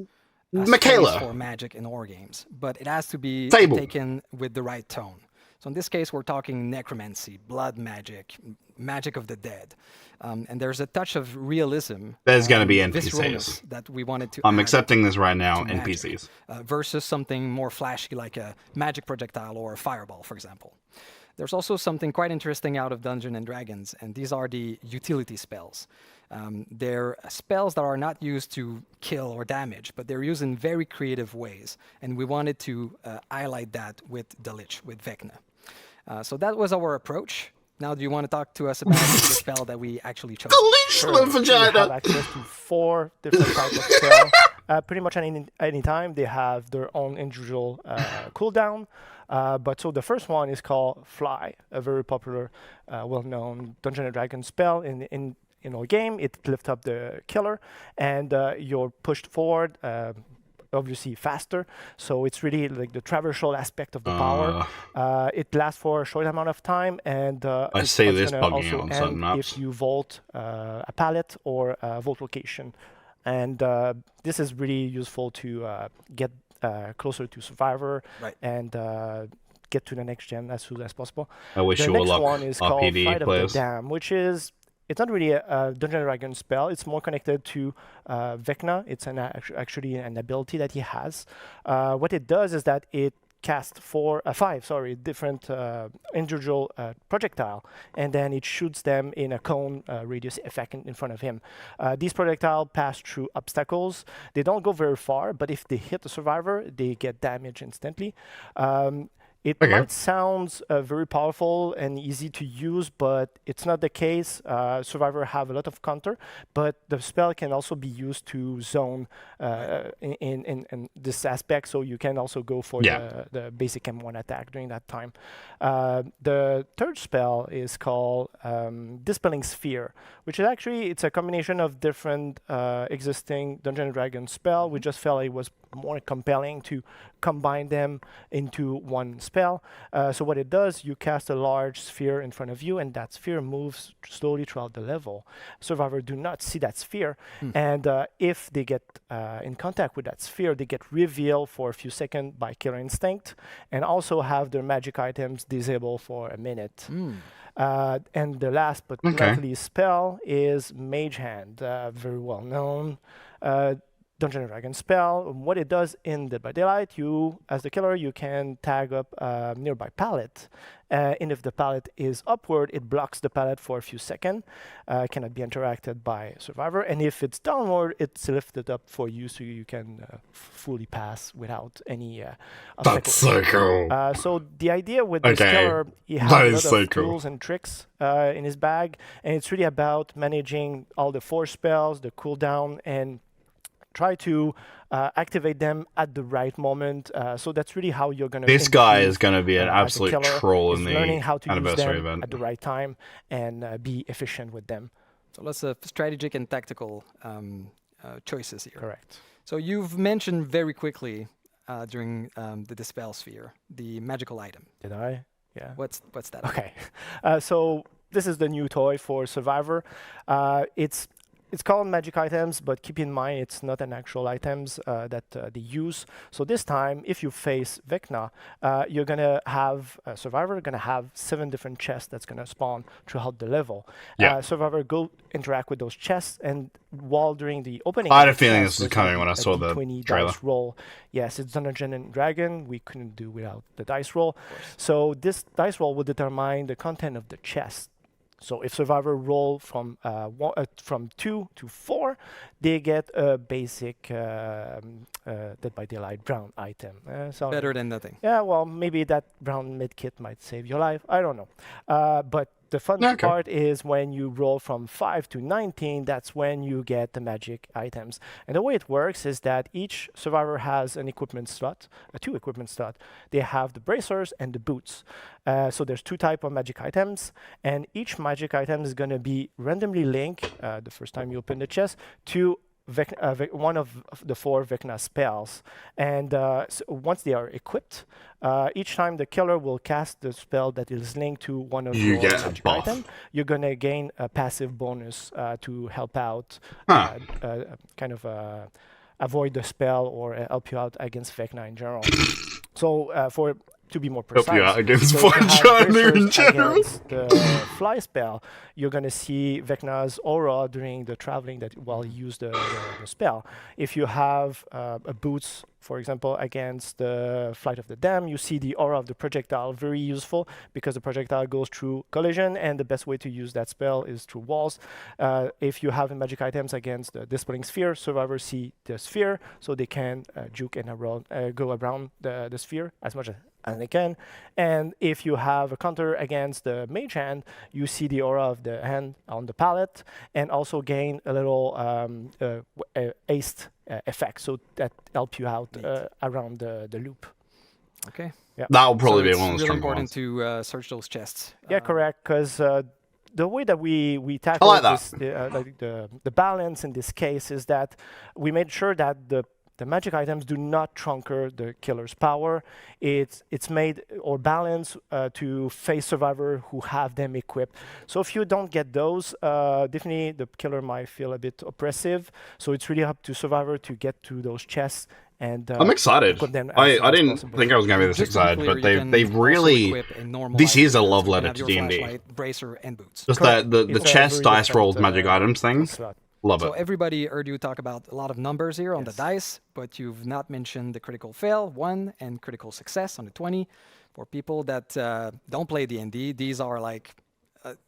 Michaela for magic in our games, but it has to be Table. taken with the right tone. So in this case, we're talking necromancy, blood magic, magic of the dead, and there's a touch of realism. There's going to be visceralness NPCs. that we wanted to. I'm add accepting this right now. to magic, NPCs versus something more flashy like a magic projectile or a fireball, for example. There's also something quite interesting out of Dungeons and Dragons, and these are the utility spells. They're spells that are not used to kill or damage, but they're used in very creative ways. And we wanted to highlight that with the Lich, with Vecna. So that was our approach. Now, do you want to talk to us about the spell that we actually chose? Sure. They have access to 4 different types of spells. Pretty much any time they have their own individual cooldown. But so the first one is called Fly, a very popular, well-known Dungeons and Dragons spell in our game. It lifts up the killer, and you're pushed forward, obviously faster. So it's really like the traversal aspect of the power. It lasts for a short amount of time, and I see this gonna bugging also on certain end maps. if you vault a pallet or a vault location. And this is really useful to get closer to Survivor and get to the next gen as soon as possible. I wish the you were next luck, one is called RPD Fight players. of the Dam, which is it's not really a Dungeons and Dragons spell. It's more connected to Vecna. It's actually an ability that he has. What it does is that it casts 5 different individual projectile, and then it shoots them in a cone radius effect in front of him. These projectiles pass through obstacles. They don't go very far, but if they hit the survivor, they get damage instantly. It might sound very powerful and easy to use, but it's not the case. Survivor have a lot of counter, but the spell can also be used to zone in this aspect, so you can also go for the basic M1 attack during that time. The third spell is called Dispelling Sphere, which is actually, it's a combination of different existing Dungeons and Dragons spell. We just felt it was more compelling to combine them into one spell. So what it does, you cast a large sphere in front of you, and that sphere moves slowly throughout the level. Survivors do not see that sphere, and if they get in contact with that sphere, they get revealed for a few seconds by Killer Instinct, and also have their magic items disabled for a minute. And the last but not least spell is Mage Hand, very well known Dungeons and Dragons spell. What it does in Dead by Daylight, you, as the killer, you can tag up a nearby pallet. And if the pallet is upward, it blocks the pallet for a few seconds, cannot be interacted by survivor. And if it's downward, it's lifted up for you so you can fully pass without any That's so cool. So the idea with this killer, he has a lot of tools and tricks in his bag, and it's really about managing all the force spells, the cooldown, and try to activate them at the right moment. So that's really how you're going to. This guy is going to be an as a absolute killer, troll is in the learning how to use anniversary them event. at the right time and be efficient with them. So lots of strategic and tactical choices here. Correct. So you've mentioned very quickly during the Dispel Sphere, the magical item. Did I? Yeah. What's that? Okay. So this is the new toy for Survivor. It's called magic items, but keep in mind it's not an actual items that they use. So this time, if you face Vecna, you're gonna have Survivor gonna have 7 different chests that's gonna spawn throughout the level. Yeah. Survivor go interact with those chests, and while during the opening, I had of a the feeling chest, this was there's gonna coming when be I a saw the D20 trailer. dice roll. Yes, it's Dungeons and Dragon. We couldn't do without the dice roll. So this dice roll will determine the content of the chest. So if Survivor roll from 2 to 4, they get a basic Dead by Daylight brown item. So Better than nothing. yeah, well, maybe that brown medkit might save your life. I don't know. But the fun part is when you roll from 5 to 19, that's when you get the magic items. And the way it works is that each Survivor has an equipment slot, 2 equipment slot. They have the bracers and the boots. So there's 2 types of magic items, and each magic item is going to be randomly linked the first time you open the chest to one of the 4 Vecna spells. And so once they are equipped, each time the killer will cast the spell that is linked to one of your magic items, you're going to gain a passive bonus to help out, kind of avoid the spell or help you out against Vecna in general. So to be more precise, help you out against so Vecna in general. Against the fly spell, you're going to see Vecna's aura during the traveling while you use the spell. If you have a boots, for example, against the Flight of the Damned, you see the aura of the projectile, very useful because the projectile goes through collision, and the best way to use that spell is through walls. If you have magic items against the Dispelling Sphere, survivors see the sphere, so they can juke and go around the sphere as much as they can. And if you have a counter against the Mage Hand, you see the aura of the hand on the palette, and also gain a little haste effect, so that help you out around the loop. Okay. Yeah. That'll probably be it's one of the really stronger important ones. to search those chests. Yeah, correct. Because the way that we tackle this, the balance in this case is that we made sure that the magic items do not trunker the killer's power. It's made or balanced to face survivor who have them equipped. So if you don't get those, definitely the killer might feel a bit oppressive. So it's really up to survivor to get to those chests. And I'm excited. I didn't think I was going to be this excited, but they've really. This is a love letter to D&D. Bracer and boots. Just the chest dice rolled magic items thing. Love it. So everybody heard you talk about a lot of numbers here on the dice, but you've not mentioned the critical fail, 1, and critical success on the 20. For people that don't play D&D, these are like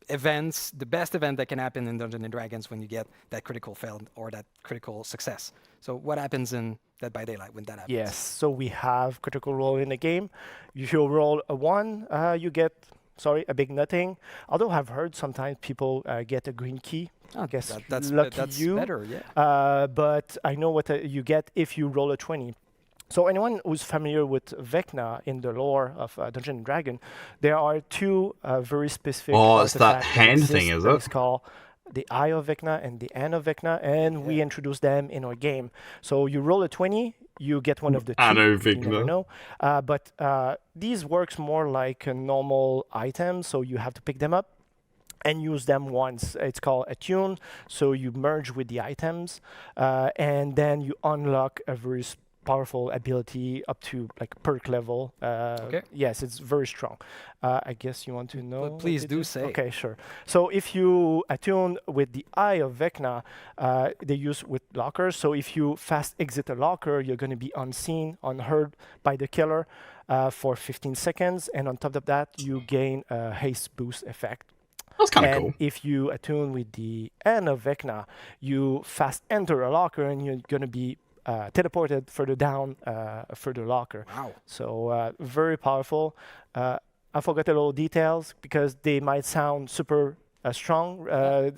events, the best event that can happen in Dungeons & Dragons when you get that critical fail or that critical success. So what happens in Dead by Daylight when that happens? Yes, so we have critical roll in the game. If you roll a 1, you get, a big nothing. Although I've heard sometimes people get a green key. I guess that's you. better, yeah. But I know what you get if you roll a 20. So anyone who's familiar with Vecna in the lore of Dungeons and Dragons, there are 2 very specific. Oh, it's that hand thing, is it? It's called the Eye of Vecna and the Hand of Vecna, and we introduce them in our game. So you roll a 20, you get one of the 2. I know Vecna. You never know. But these works more like a normal item, so you have to pick them up and use them once. It's called attune. So you merge with the items, and then you unlock a very powerful ability up to like perk level. Okay. Yes, it's very strong. I guess you want to know. But please do say. Okay, sure. So if you attune with the Eye of Vecna, they use with lockers. So if you fast exit a locker, you're going to be unseen, unheard by the killer for 15 seconds. And on top of that, you gain a haste boost effect. That's kind of cool. If you attune with the Hand of Vecna, you fast enter a locker and you're going to be teleported further down a further locker. Wow. So very powerful. I forgot a little details because they might sound super strong,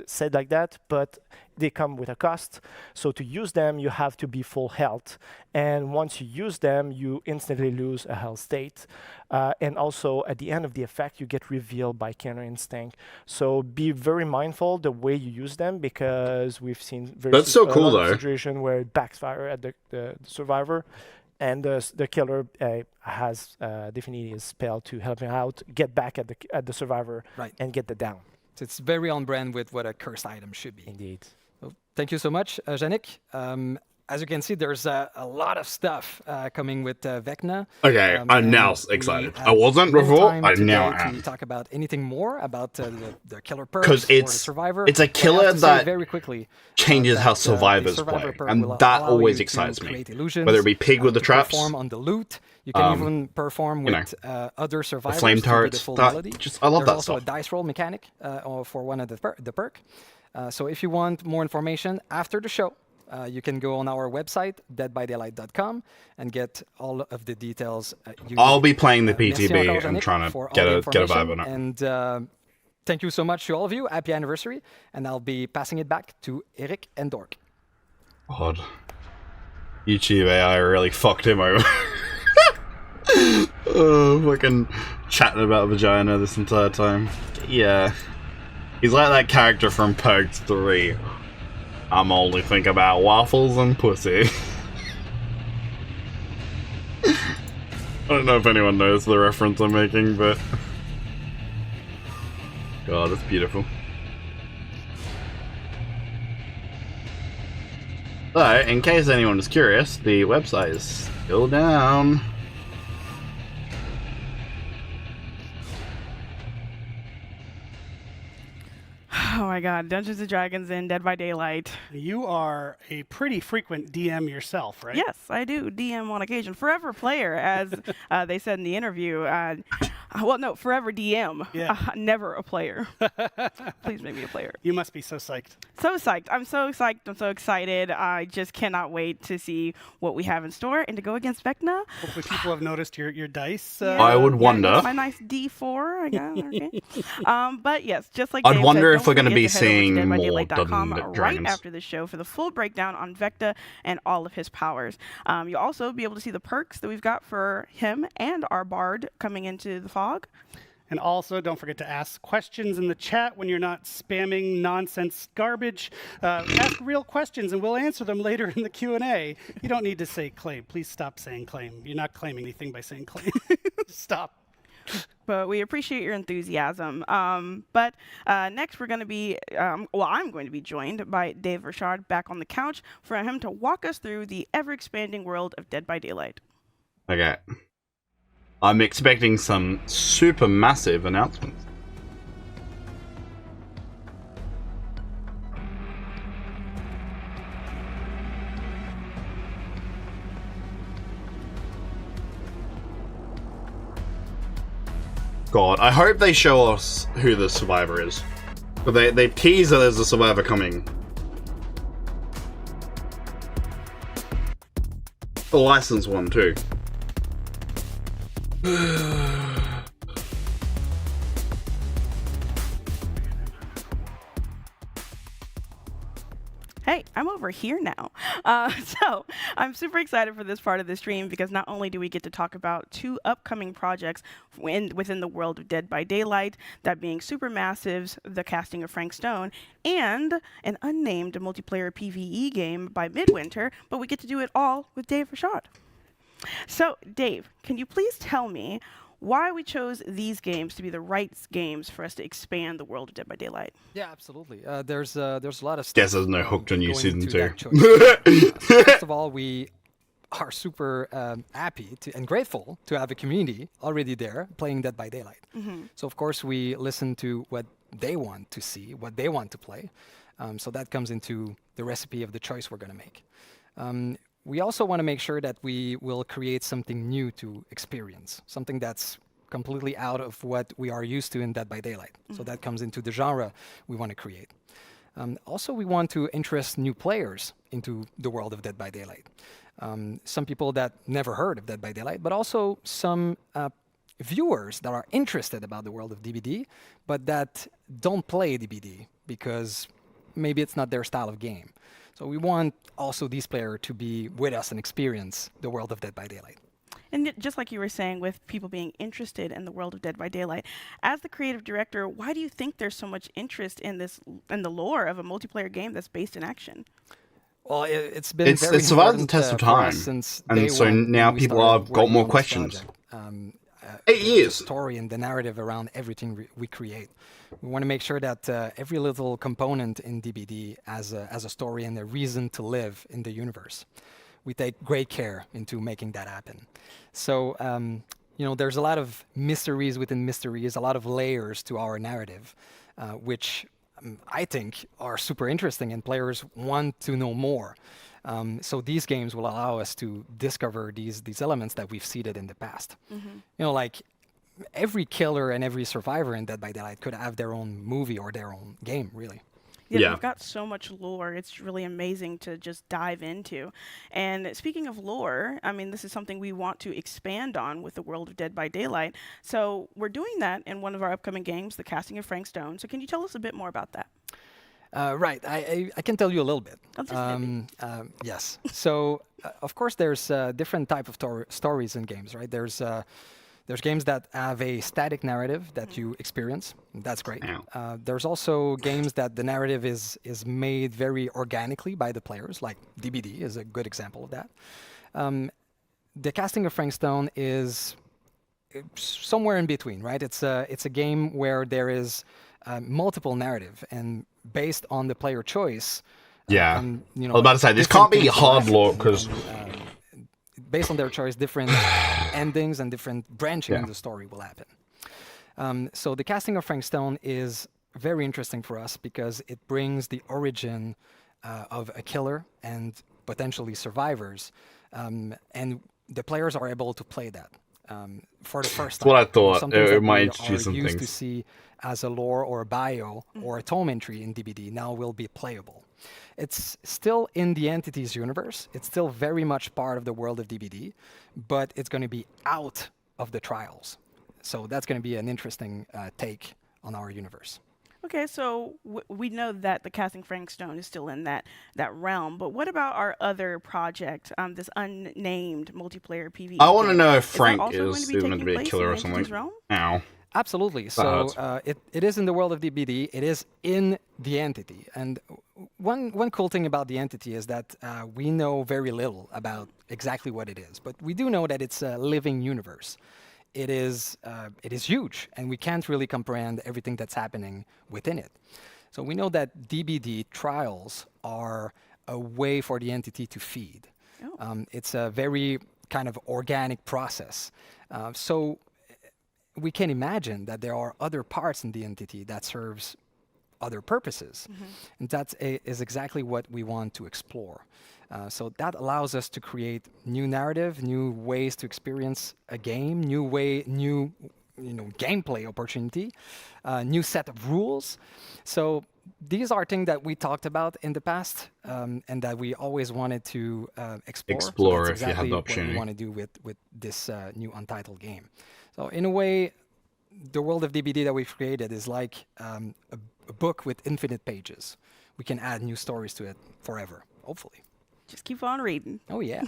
said like that, but they come with a cost. So to use them, you have to be full health. And once you use them, you instantly lose a health state. And also, at the end of the effect, you get revealed by Counter Instinct. So be very mindful the way you use them, because we've seen That's so cool, though. situation where it backfire at the survivor. And the killer has definitely his spell to help him out, get back at the survivor, and get the down. So it's very on brand with what a cursed item should be. Indeed. So thank you so much, Yannick. As you can see, there's a lot of stuff coming with Vecna. Okay, I'm now excited. I wasn't before, I now am. To talk about anything more about the killer perks because or the survivor. It's a killer that very quickly changes how survivors play, and that always excites me. Whether it be pig with the traps, perform on the loot. You can even perform with other survivors. The flame turrets. I love There's that also stuff. a dice roll mechanic for one of the perk. So if you want more information after the show, you can go on our website, deadbydaylight.com, and get all of the details. I'll be playing the PTB and trying to get a vibe on it. And thank you so much to all of you. Happy anniversary. And I'll be passing it back to Eric and Dork. God. YouTube AI really fucked him over. Oh, fucking chatting about vagina this entire time. Yeah. He's like that character from Poked 3. I'm only thinking about waffles and pussy. I don't know if anyone knows the reference I'm making, but... God, that's beautiful. So, in case anyone is curious, the website is still down. Oh my god, Dungeons & Dragons and Dead by Daylight. You are a pretty frequent DM yourself, right? Yes, I do DM on occasion. Forever player, as they said in the interview. Well, no, forever DM. Yeah. Never a player. Please make me a player. You must be so psyched. So psyched. I'm so psyched. I'm so excited. I just cannot wait to see what we have in store and to go against Vecna. Hopefully people have noticed your dice. I would wonder. My nice D4, I guess. Okay. But yes, just like I'd Dave wonder said, if we're going to be don't forget seeing head over to more deadbydaylight.com Dungeons right Dragons. after the show for the full breakdown on Vecna and all of his powers. You'll also be able to see the perks that we've got for him and our bard coming into the fog. And also, don't forget to ask questions in the chat when you're not spamming nonsense garbage. Ask real questions, and we'll answer them later in the Q&A. You don't need to say claim. Please stop saying claim. You're not claiming anything by saying claim. Stop. But we appreciate your enthusiasm. But next we're going to be, I'm going to be joined by Dave Richard back on the couch for him to walk us through the ever-expanding world of Dead by Daylight. Okay. I'm expecting some super massive announcements. God, I hope they show us who the survivor is. But they tease that there's a survivor coming. The licensed one too. Hey, I'm over here now. So I'm super excited for this part of the stream because not only do we get to talk about 2 upcoming projects within the world of Dead by Daylight, that being Supermassive's The Casting of Frank Stone, and an unnamed multiplayer PvE game by Midwinter, but we get to do it all with Dave Richard. So, Dave, can you please tell me why we chose these games to be the right games for us to expand the world of Dead by Daylight? Yeah, absolutely. There's a lot of stuff. Guess there's no hooked on you going season into 2. that choice. First of all, we are super happy and grateful to have a community already there playing Dead by Daylight. Mm-hmm. So of course we listen to what they want to see, what they want to play. So that comes into the recipe of the choice we're going to make. We also want to make sure that we will create something new to experience, something that's completely out of what we are used to in Dead by Daylight. Mm-hmm. So that comes into the genre we want to create. Also, we want to interest new players into the world of Dead by Daylight. Some people that never heard of Dead by Daylight, but also some viewers that are interested about the world of DBD, but that don't play DBD because maybe it's not their style of game. So we want also these players to be with us and experience the world of Dead by Daylight. And just like you were saying, with people being interested in the world of Dead by Daylight, as the creative director, why do you think there's so much interest in the lore of a multiplayer game that's based in action? Well, it's been very it survived the important, test of for time, us since and day so one now when we people started have got working more on this questions. project. 8 years. The story and the narrative around everything we create. We want to make sure that every little component in DBD has a story and a reason to live in the universe. We take great care into making that happen. So, there's a lot of mysteries within mysteries, a lot of layers to our narrative, which I think are super interesting and players want to know more. So these games will allow us to discover these elements that we've seeded in the past. Like every killer and every survivor in Dead by Daylight could have their own movie or their own game, really. Yeah, we've got so much lore. It's really amazing to just dive into. And speaking of lore, I mean, this is something we want to expand on with the world of Dead by Daylight. So we're doing that in one of our upcoming games, The Casting of Frank Stone. So can you tell us a bit more about that? Right, I can tell you a little bit. Yes. So, of course, there's different type of stories in games, right? There's games that have a static narrative that you experience. That's great. There's also games that the narrative is made very organically by the players, like DBD is a good example of that. The Casting of Frank Stone is somewhere in between, right? It's a game where there is multiple narrative, and based on the player choice. I was about to say, this can't be hard lore because based on their choice, different endings and different branching in the story will happen. So the Casting of Frank Stone is very interesting for us because it brings the origin of a killer and potentially survivors, and the players are able to play that for the first time. That's what I thought. Something that might we introduce some used things. to see as a lore or a bio or a tome entry in DBD now will be playable. It's still in the Entities universe. It's still very much part of the world of DBD, but it's going to be out of the trials. So that's going to be an interesting take on our universe. Okay, so we know that the Casting Frank Stone is still in that realm, but what about our other project, this unnamed multiplayer PvE? I want to know if that Frank also is going going to be a place killer in or something. Entities realm? Ow. Absolutely. So it is in the world of DBD. It is in the entity. And one cool thing about the entity is that we know very little about exactly what it is, but we do know that it's a living universe. It is huge, and we can't really comprehend everything that's happening within it. So we know that DBD trials are a way for the entity to feed. It's a very kind of organic process. So we can imagine that there are other parts in the entity that serves other purposes. And that is exactly what we want to explore. So that allows us to create new narrative, new ways to experience a game, new gameplay opportunity, new set of rules. So these are things that we talked about in the past and that we always wanted to explore. Explore So if that's exactly you have the opportunity. what we want to do with this new Untitled game. So in a way, the world of DBD that we've created is like a book with infinite pages. We can add new stories to it forever, hopefully. Just keep on reading. Oh, yeah.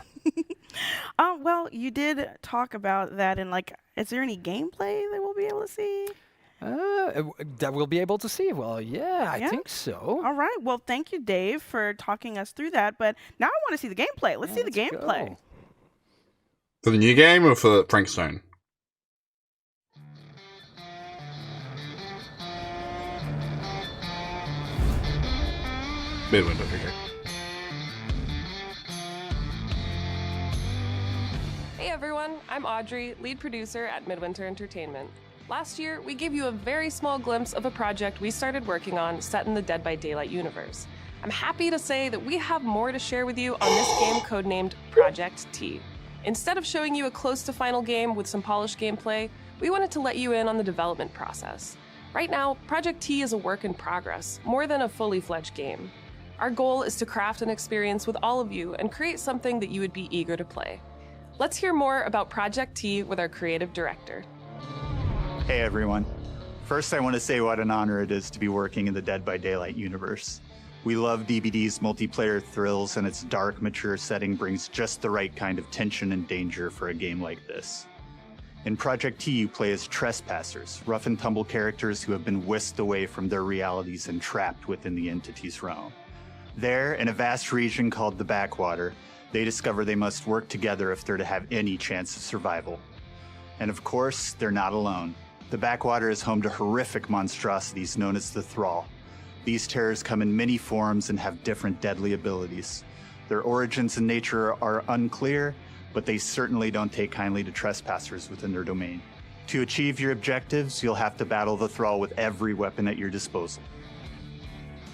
Well, you did talk about that, and is there any gameplay that we'll be able to see? That we'll be able to see. Well, yeah, I think so. All right. Well, thank you, Dave, for talking us through that. But now I want to see the gameplay. Let's see the gameplay. Go. For the new game or for Frank Stone? Midwinter, okay. Hey everyone, I'm Audrey, lead producer at Midwinter Entertainment. Last year, we gave you a very small glimpse of a project we started working on set in the Dead by Daylight universe. I'm happy to say that we have more to share with you on this game codenamed Project T. Instead of showing you a close to final game with some polished gameplay, we wanted to let you in on the development process. Right now, Project T is a work in progress, more than a fully fledged game. Our goal is to craft an experience with all of you and create something that you would be eager to play. Let's hear more about Project T with our creative director. Hey everyone. First, I want to say what an honor it is to be working in the Dead by Daylight universe. We love DBD's multiplayer thrills, and its dark, mature setting brings just the right kind of tension and danger for a game like this. In Project T, you play as trespassers, rough and tumble characters who have been whisked away from their realities and trapped within the entity's realm. There, in a vast region called the Backwater, they discover they must work together if they're to have any chance of survival. And of course, they're not alone. The Backwater is home to horrific monstrosities known as the Thrall. These terrors come in many forms and have different deadly abilities. Their origins and nature are unclear, but they certainly don't take kindly to trespassers within their domain. To achieve your objectives, you'll have to battle the Thrall with every weapon at your disposal.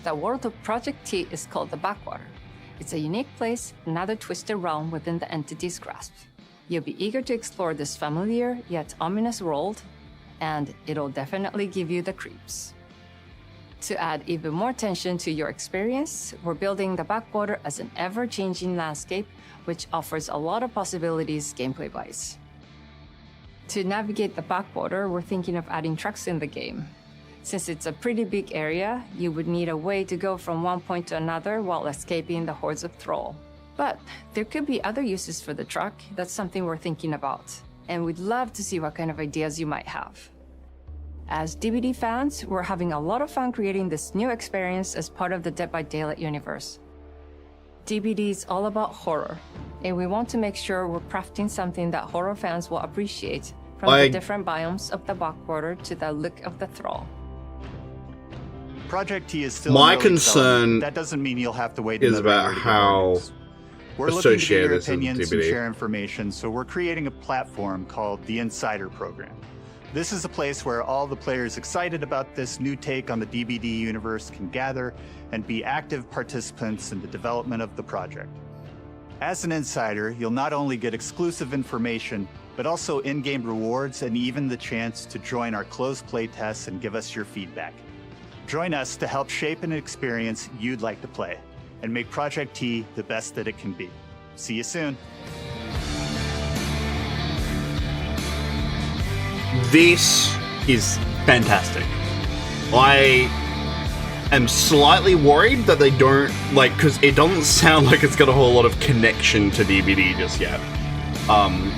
The world of Project T is called the Backwater. It's a unique place, another twisted realm within the entity's grasp. You'll be eager to explore this familiar yet ominous world, and it'll definitely give you the creeps. To add even more tension to your experience, we're building the Backwater as an ever-changing landscape, which offers a lot of possibilities gameplay-wise. To navigate the Backwater, we're thinking of adding trucks in the game. Since it's a pretty big area, you would need a way to go from one point to another while escaping the hordes of Thrall. But there could be other uses for the truck. That's something we're thinking about, and we'd love to see what kind of ideas you might have. As DBD fans, we're having a lot of fun creating this new experience as part of the Dead by Daylight universe. DBD is all about horror, and we want to make sure we're crafting something that horror fans will appreciate, from the different biomes of the Backwater to the look of the Thrall. Project T is still My in early concern development. That doesn't mean you'll have to wait is another about year to get how learnings. We're looking to get associated your this is opinions and DBD. share information, so we're creating a platform called the Insider Program. This is a place where all the players excited about this new take on the DBD universe can gather and be active participants in the development of the project. As an insider, you'll not only get exclusive information, but also in-game rewards and even the chance to join our closed playtests and give us your feedback. Join us to help shape an experience you'd like to play and make Project T the best that it can be. See you soon. This is fantastic. I am slightly worried that they don't, like, because it doesn't sound like it's got a whole lot of connection to DBD just yet.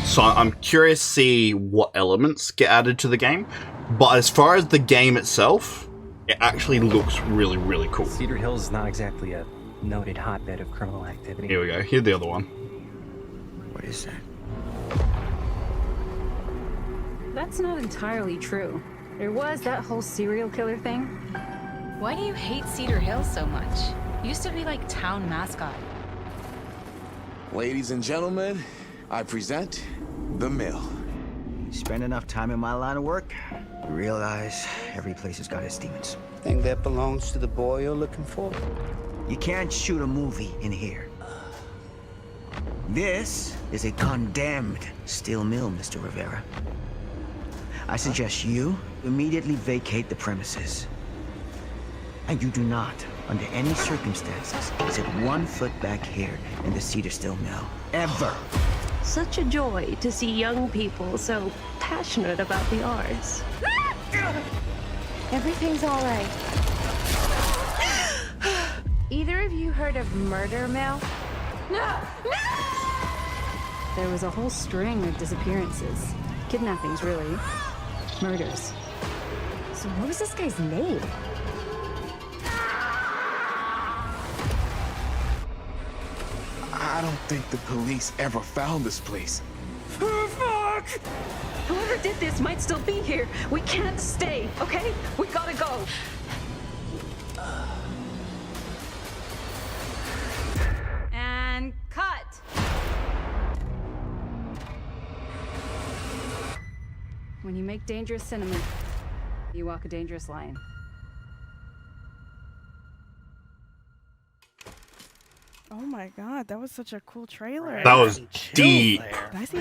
So I'm curious to see what elements get added to the game. But as far as the game itself, it actually looks really, really cool. Cedar Hills is not exactly a noted hotbed of criminal activity. Here we go. Here's the other one. What is that? That's not entirely true. There was that whole serial killer thing. Why do you hate Cedar Hills so much? Used to be like town mascot. Ladies and gentlemen, I present The Mill. Spend enough time in my line of work, you realize every place has got its demons. Think that belongs to the boy you're looking for? You can't shoot a movie in here. This is a condemned steel mill, Mr. Rivera. I suggest you immediately vacate the premises. And you do not, under any circumstances, set 1 foot back here in the Cedar Steel Mill. Ever. Such a joy to see young people so passionate about the arts. Everything's all right. Either of you heard of Murder Mill? No! There was a whole string of disappearances. Kidnappings, really. Murders. So what was this guy's name? I don't think the police ever found this place. Fuck! Whoever did this might still be here. We can't stay, okay? We gotta go. And cut! When you make dangerous cinema, you walk a dangerous line. Oh my god, that was such a cool trailer. That was deep.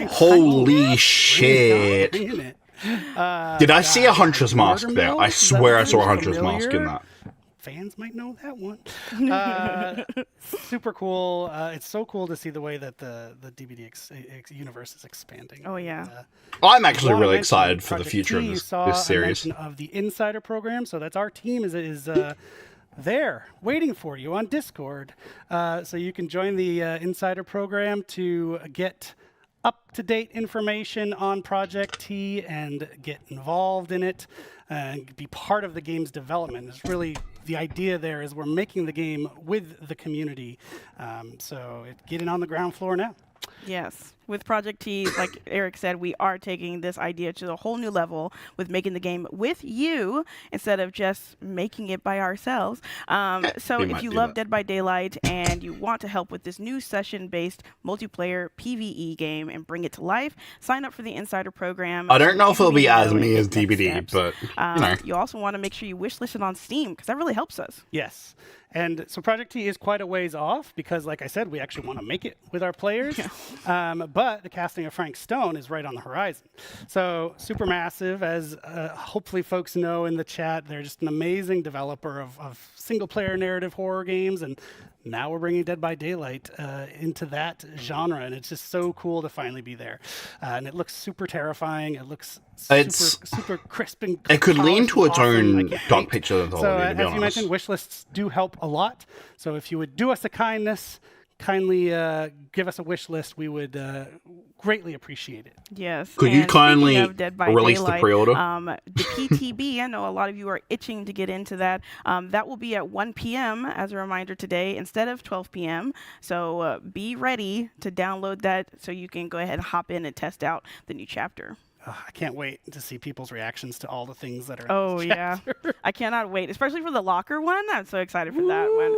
Holy shit. Did I see a Huntress mask there? I swear I saw a Huntress mask in that. fans might know that one. Super cool. It's so cool to see the way that the DBD universe is expanding. Oh yeah. I'm actually really excited for the future of this A series. mention of the Insider program, so that's our team is there waiting for you on Discord. So you can join the Insider program to get up-to-date information on Project T and get involved in it and be part of the game's development. It's really the idea there is we're making the game with the community. So get in on the ground floor now. Yes. With Project T, like Eric said, we are taking this idea to a whole new level with making the game with you instead of just making it by ourselves. So if you love Dead by Daylight and you want to help with this new session-based multiplayer PvE game and bring it to life, sign up for the Insider program. I don't know if it'll be as me as DBD, but you also want to make sure you wishlist it on Steam because that really helps us. Yes. And so Project T is quite a ways off because, like I said, we actually want to make it with our players. But the casting of Frank Stone is right on the horizon. So Supermassive, as hopefully folks know in the chat, they're just an amazing developer of single-player narrative horror games. And now we're bringing Dead by Daylight into that genre. And it's just so cool to finally be there. And it looks super terrifying. It looks super crisp and it could lean to its awesome. own dark picture than So to be as honest. you mentioned, wish lists do help a lot. So if you would do us a kindness, kindly give us a wish list, we would greatly appreciate it. Yes. Could you and kindly speaking of Dead by release the Daylight, pre-order? The PTB, I know a lot of you are itching to get into that. That will be at 1 p.m. as a reminder today instead of 12 p.m. So be ready to download that so you can go ahead and hop in and test out the new chapter. I can't wait to see people's reactions to all the things that are Oh, in this yeah. chapter. I cannot wait, especially for the locker one. I'm so excited for that one.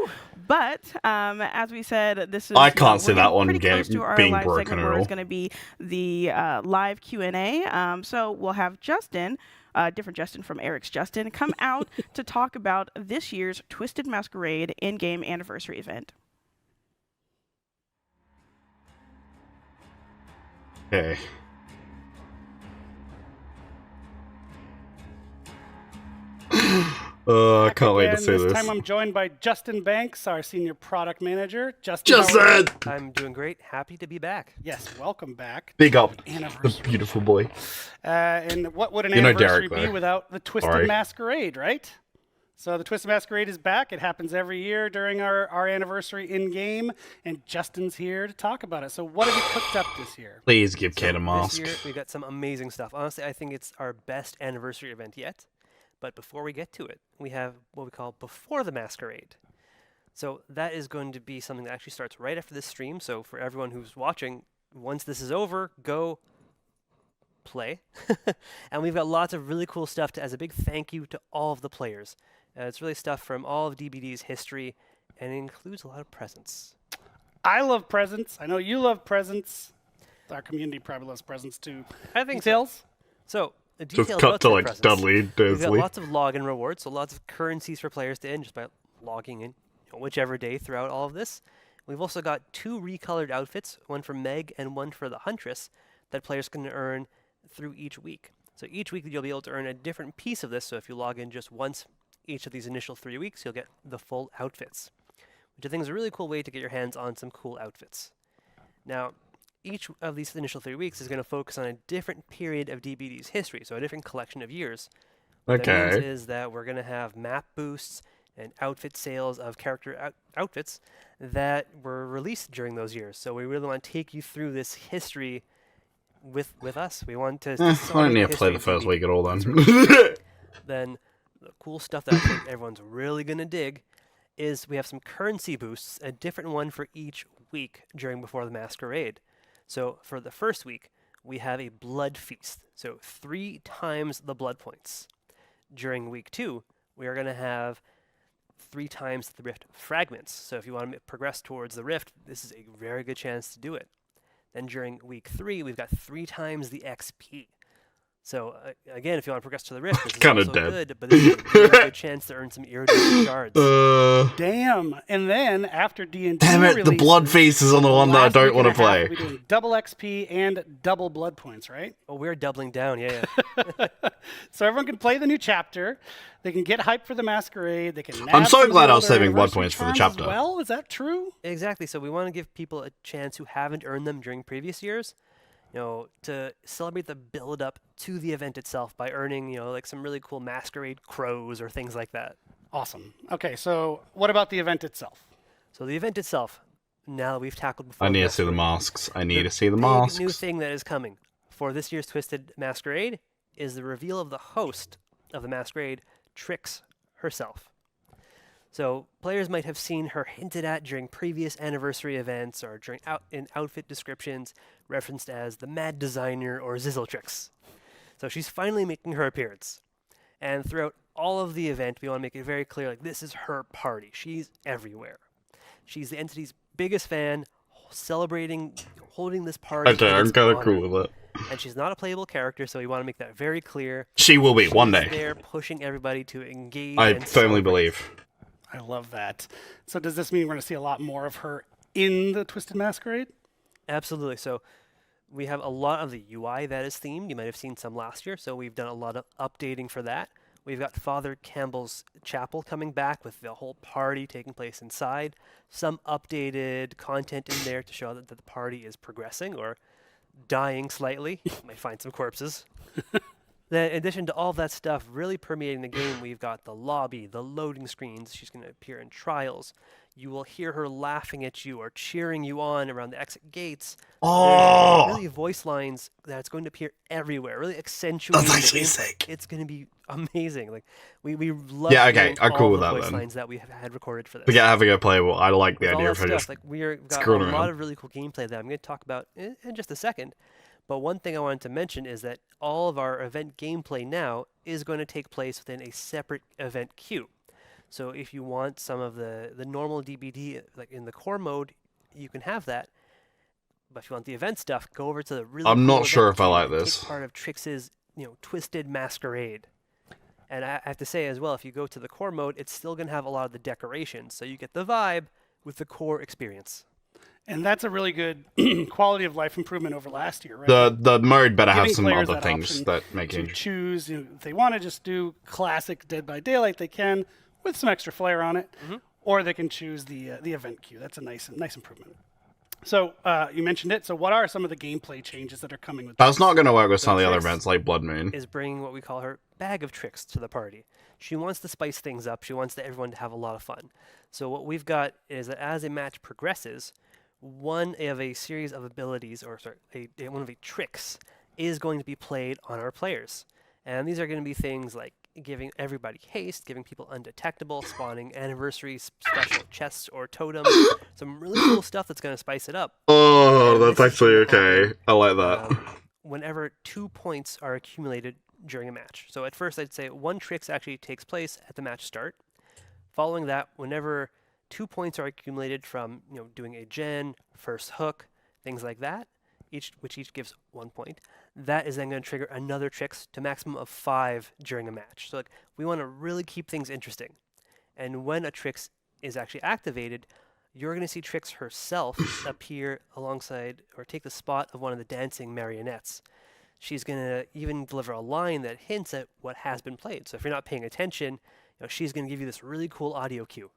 But as we said, this is I can't see we're that one pretty close to our being live broken segment at where all. it's going to be the live Q&A. So we'll have Justin, different Justin from Eric's Justin, come out to talk about this year's Twisted Masquerade in-game anniversary event. Okay. I can't wait to see This this. time I'm joined by Justin Banks, our senior product manager. Justin, how are you? I'm doing great. Happy to be back. Yes, welcome back. Big up, Anniversary. the beautiful boy. And what would an You know anniversary Derek, be though. without the Twisted Sorry. Masquerade, right? So the Twisted Masquerade is back. It happens every year during our anniversary in-game, and Justin's here to talk about it. So what have you cooked up this year? Please give Kate a mask. This year we got some amazing stuff. Honestly, I think it's our best anniversary event yet. But before we get to it, we have what we call Before the Masquerade. So that is going to be something that actually starts right after this stream. So for everyone who's watching, once this is over, go play. And we've got lots of really cool stuff as a big thank you to all of the players. It's really stuff from all of DBD's history, and it includes a lot of presents. I love presents. I know you love presents. Our community probably loves presents too. I think Details? So the Just details cut about to, said like, presents. Dudley, We've got Dursley. lots of login rewards, so lots of currencies for players to earn just by logging in whichever day throughout all of this. We've also got 2 recolored outfits, one for Meg and one for the Huntress, that players can earn through each week. So each week you'll be able to earn a different piece of this, so if you log in just once each of these initial 3 weeks, you'll get the full outfits, which I think is a really cool way to get your hands on some cool outfits. Now, each of these initial 3 weeks is going to focus on a different period of DBD's history, so a different collection of years. What that means Okay. is that we're going to have map boosts and outfit sales of character outfits that were released during those years. So we really want to take you through this history with us. We want to I don't need to play the first week at all then. Then the cool stuff that I think everyone's really going to dig is we have some currency boosts, a different one for each week during Before the Masquerade. So for the first week, we have a blood feast, so 3 times the blood points. During week 2, we are going to have 3 times the rift fragments. So if you want to progress towards the rift, this is a very good chance to do it. Then during week 3, we've got 3 times the XP. So again, if you want to progress to the rift, this is Kinda also dead. good, but this is a very good chance to earn some iridescent shards. Damn. And then after D&D Damn it, the blood feast is on the one that I don't want to play. We're doing double XP and double blood points, right? Oh, we're doubling down, yeah. So everyone can play the new chapter. They can get hyped for the masquerade. They can. I'm nab so some glad I was older saving blood anniversary points for the charms chapter. as well, is that true? Exactly. So we want to give people a chance who haven't earned them during previous years, to celebrate the build up to the event itself by earning, like some really cool masquerade crows or things like that. Awesome. Okay, so what about the event itself? So the event itself, now that we've tackled before. I need to see the masks. I need to see the masks. The new thing that is coming for this year's Twisted Masquerade is the reveal of the host of the masquerade, Trix herself. So players might have seen her hinted at during previous anniversary events or in outfit descriptions, referenced as the Mad Designer or Zizzletrix. So she's finally making her appearance. And throughout all of the event, we want to make it very clear, this is her party. She's everywhere. She's the entity's biggest fan, celebrating, holding this party. Okay, I'm kind of cool with it. And she's not a playable character, so we want to make that very clear. She will be one day. She's there pushing everybody to engage. I and firmly celebrate. believe. I love that. So does this mean we're going to see a lot more of her in the Twisted Masquerade? Absolutely. So we have a lot of the UI that is themed. You might have seen some last year, so we've done a lot of updating for that. We've got Father Campbell's Chapel coming back with the whole party taking place inside. Some updated content in there to show that the party is progressing or dying slightly. You might find some corpses. Then, in addition to all that stuff really permeating the game, we've got the lobby, the loading screens. She's going to appear in trials. You will hear her laughing at you or cheering you on around the exit gates. Oh! There's really voice lines that's going to appear everywhere, really accentuating That's the actually gameplay. sick. It's going to be amazing. We love Yeah, okay, hearing I'm all cool the with that voice then. lines that we have had recorded for this. Forget having a playable. I like the With all idea that of her stuff, just we've got a screwing lot around. of really cool gameplay that I'm going to talk about in just a second. But one thing I wanted to mention is that all of our event gameplay now is going to take place within a separate event queue. So if you want some of the normal DBD, like in the core mode, you can have that. But if you want the event stuff, go over to the really I'm cool not event sure if I queue like and this. Take part of Trix's, Twisted Masquerade. And I have to say as well, if you go to the core mode, it's still going to have a lot of the decorations. So you get the vibe with the core experience. And that's a really good quality of life improvement over last year, right? The mode better have Giving some players other that things option that make to you. choose. If they want to just do classic Dead by Daylight, they can with some extra flair on it, or they can choose the event queue. That's a nice improvement. So you mentioned it. So what are some of the gameplay changes that are coming with? That's not going to work with So some of the other Trix events like Blood Moon. is bringing what we call her bag of tricks to the party. She wants to spice things up. She wants everyone to have a lot of fun. So what we've got is that as a match progresses, one of a series of abilities, or sorry, one of the tricks, is going to be played on our players. And these are going to be things like giving everybody haste, giving people undetectable, spawning anniversary special chests or totems. Some really cool stuff that's going to spice it up. Oh, And that's this is actually gonna okay. happen, I like that. Whenever 2 points are accumulated during a match. So at first I'd say one tricks actually takes place at the match start. Following that, whenever 2 points are accumulated from doing a gen, first hook, things like that, which each gives 1 point, that is then going to trigger another tricks to maximum of 5 during a match. So we want to really keep things interesting. And when a tricks is actually activated, you're going to see Trix herself appear alongside or take the spot of one of the dancing marionettes. She's going to even deliver a line that hints at what has been played. So if you're not paying attention, she's going to give you this really cool audio cue.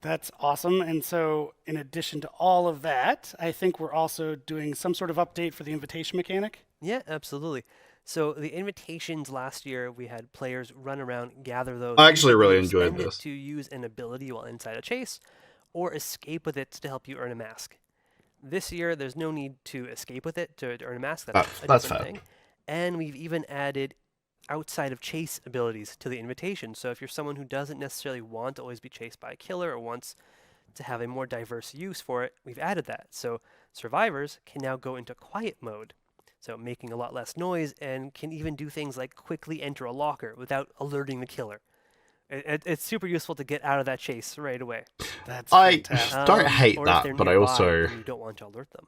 That's awesome. And so in addition to all of that, I think we're also doing some sort of update for the invitation mechanic. Yeah, absolutely. So the invitations last year, we had players run around, gather those. I actually really Spend enjoyed it this. to use an ability while inside a chase, or escape with it to help you earn a mask. This year, there's no need to escape with it to earn a mask. That's a that's different fair. thing. And we've even added outside of chase abilities to the invitation. So if you're someone who doesn't necessarily want to always be chased by a killer or wants to have a more diverse use for it, we've added that. So survivors can now go into quiet mode, so making a lot less noise, and can even do things like quickly enter a locker without alerting the killer. It's super useful to get out of that chase right away. That's I fantastic. don't hate Or if they're that, but I nearby also and you don't want to alert them.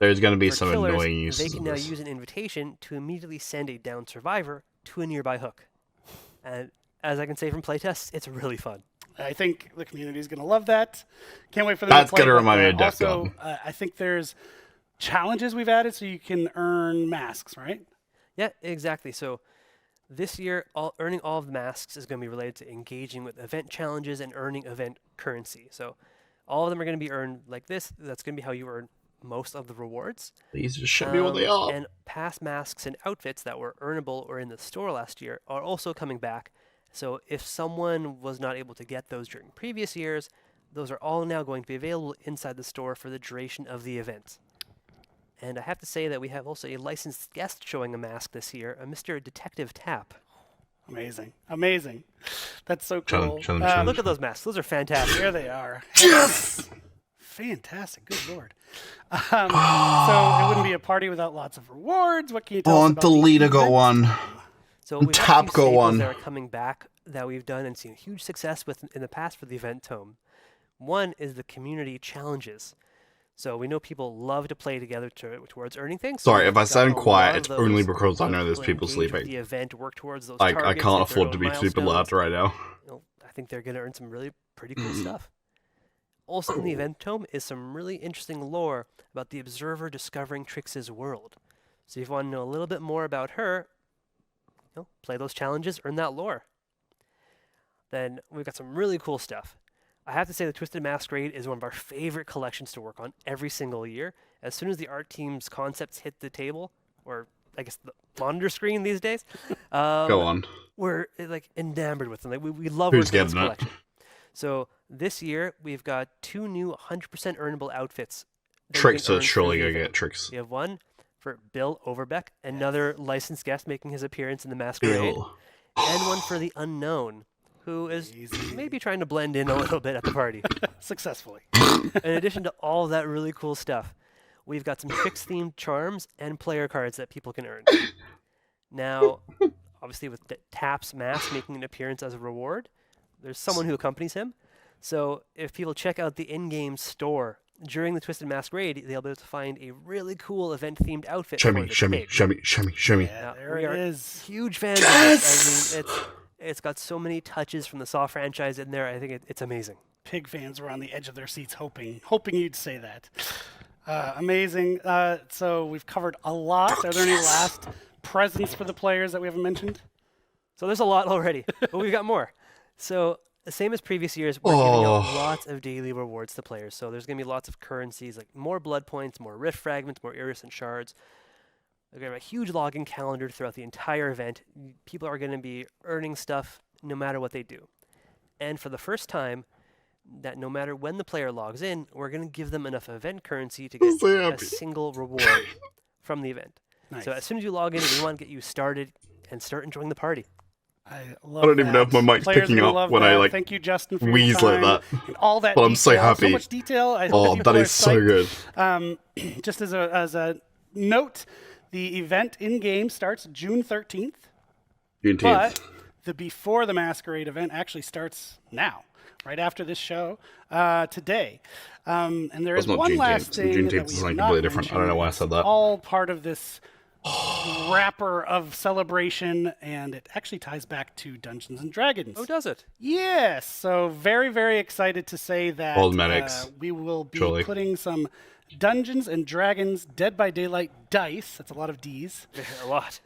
There's going to be For some killers, annoying uses they of can now this. use an invitation to immediately send a downed survivor to a nearby hook. And as I can say from playtests, it's really fun. I think the community is going to love that. Can't wait for them That's to play. going to remind me of Death Also, Garden. I think there's challenges we've added so you can earn masks, right? Yeah, exactly. So this year, earning all of the masks is going to be related to engaging with event challenges and earning event currency. So all of them are going to be earned like this. That's going to be how you earn most of the rewards. These just show me what they are. And past masks and outfits that were earnable or in the store last year are also coming back. So if someone was not able to get those during previous years, those are all now going to be available inside the store for the duration of the event. And I have to say that we have also a licensed guest showing a mask this year, a Mr. Detective Tap. Amazing. Amazing. That's so cool. Look at those masks. Those are fantastic. There they are. Yes! Fantastic. Good lord. So it wouldn't be a party without lots of rewards. What can you tell us about the leader got one. So we've got Tap a few got staples one. that are coming back that we've done and seen huge success with in the past for the event tome. One is the community challenges. So we know people love to play together towards earning things. Sorry, So if I we've sound got a lot quiet, of it's those only because I know who there's will people engage with sleeping. The event, work towards those I targets, can't hit their afford to own be super milestones. loud right now. You know, I think they're going to earn some really pretty cool stuff. Also in the event tome is some really interesting lore about the observer discovering Trix's world. So if you want to know a little bit more about her, play those challenges, earn that lore. Then we've got some really cool stuff. I have to say the Twisted Masquerade is one of our favorite collections to work on every single year. As soon as the art team's concepts hit the table, or I guess the monitor screen these days, Go on. we're like enamored with them. Like, we love Who's working on this getting it? collection. So this year we've got 2 new 100% earnable outfits. that you Tricks can are earn surely through the gonna get event. tricks. We have one for Bill Overbeck, another licensed guest making his appearance in the Masquerade, Bill. and one for the Unknown, who is maybe trying to blend in a little bit at the party. Successfully. In addition to all that really cool stuff, we've got some Tricks-themed charms and player cards that people can earn. Now, obviously with Tap's mask making an appearance as a reward, there's someone who accompanies him. So if people check out the in-game store during the Twisted Masquerade, they'll be able to find a really cool event-themed outfit Show for me, the show me, pig. show me, show me, show me. Now, there we it are is. huge fans of this. I mean, it's got so many touches from the Saw franchise in there. I think it's amazing. Pig fans were on the edge of their seats hoping you'd say that. Amazing. So we've covered a lot. Are there any last presents for the players that we haven't mentioned? So there's a lot already, but we've got more. So the same as previous years, we're giving out lots of daily rewards to players. So there's going to be lots of currencies, like more blood points, more rift fragments, more iridescent shards. We're going to have a huge login calendar throughout the entire event. People are going to be earning stuff no matter what they do. And for the first time, that no matter when the player logs in, we're going to give them enough event currency to get a single reward from the event. Nice. So as soon as you log in, we want to get you started and start enjoying the party. I don't even know if my mic's Players picking are gonna up love when that. I like Thank you, Justin, for your wheeze like time that. and all that. But I'm so detail, happy. So much detail. I Oh, bet people that are is so psyched. good. Just as a note, the event in game starts June 13th. Juneteenth. But the Before the Masquerade event actually starts now, right after this show, today. And there is That's not one Juneteenth. last thing Juneteenth that we is have something not completely different. I don't know why I said mentioned. that. It's all part of this wrapper of celebration, and it actually ties back to Dungeons and Dragons. Oh, does it? Yes. So very, very excited to say that Old medics. we will be Surely. putting some Dungeons and Dragons Dead by Daylight dice. That's a lot of Ds. A lot.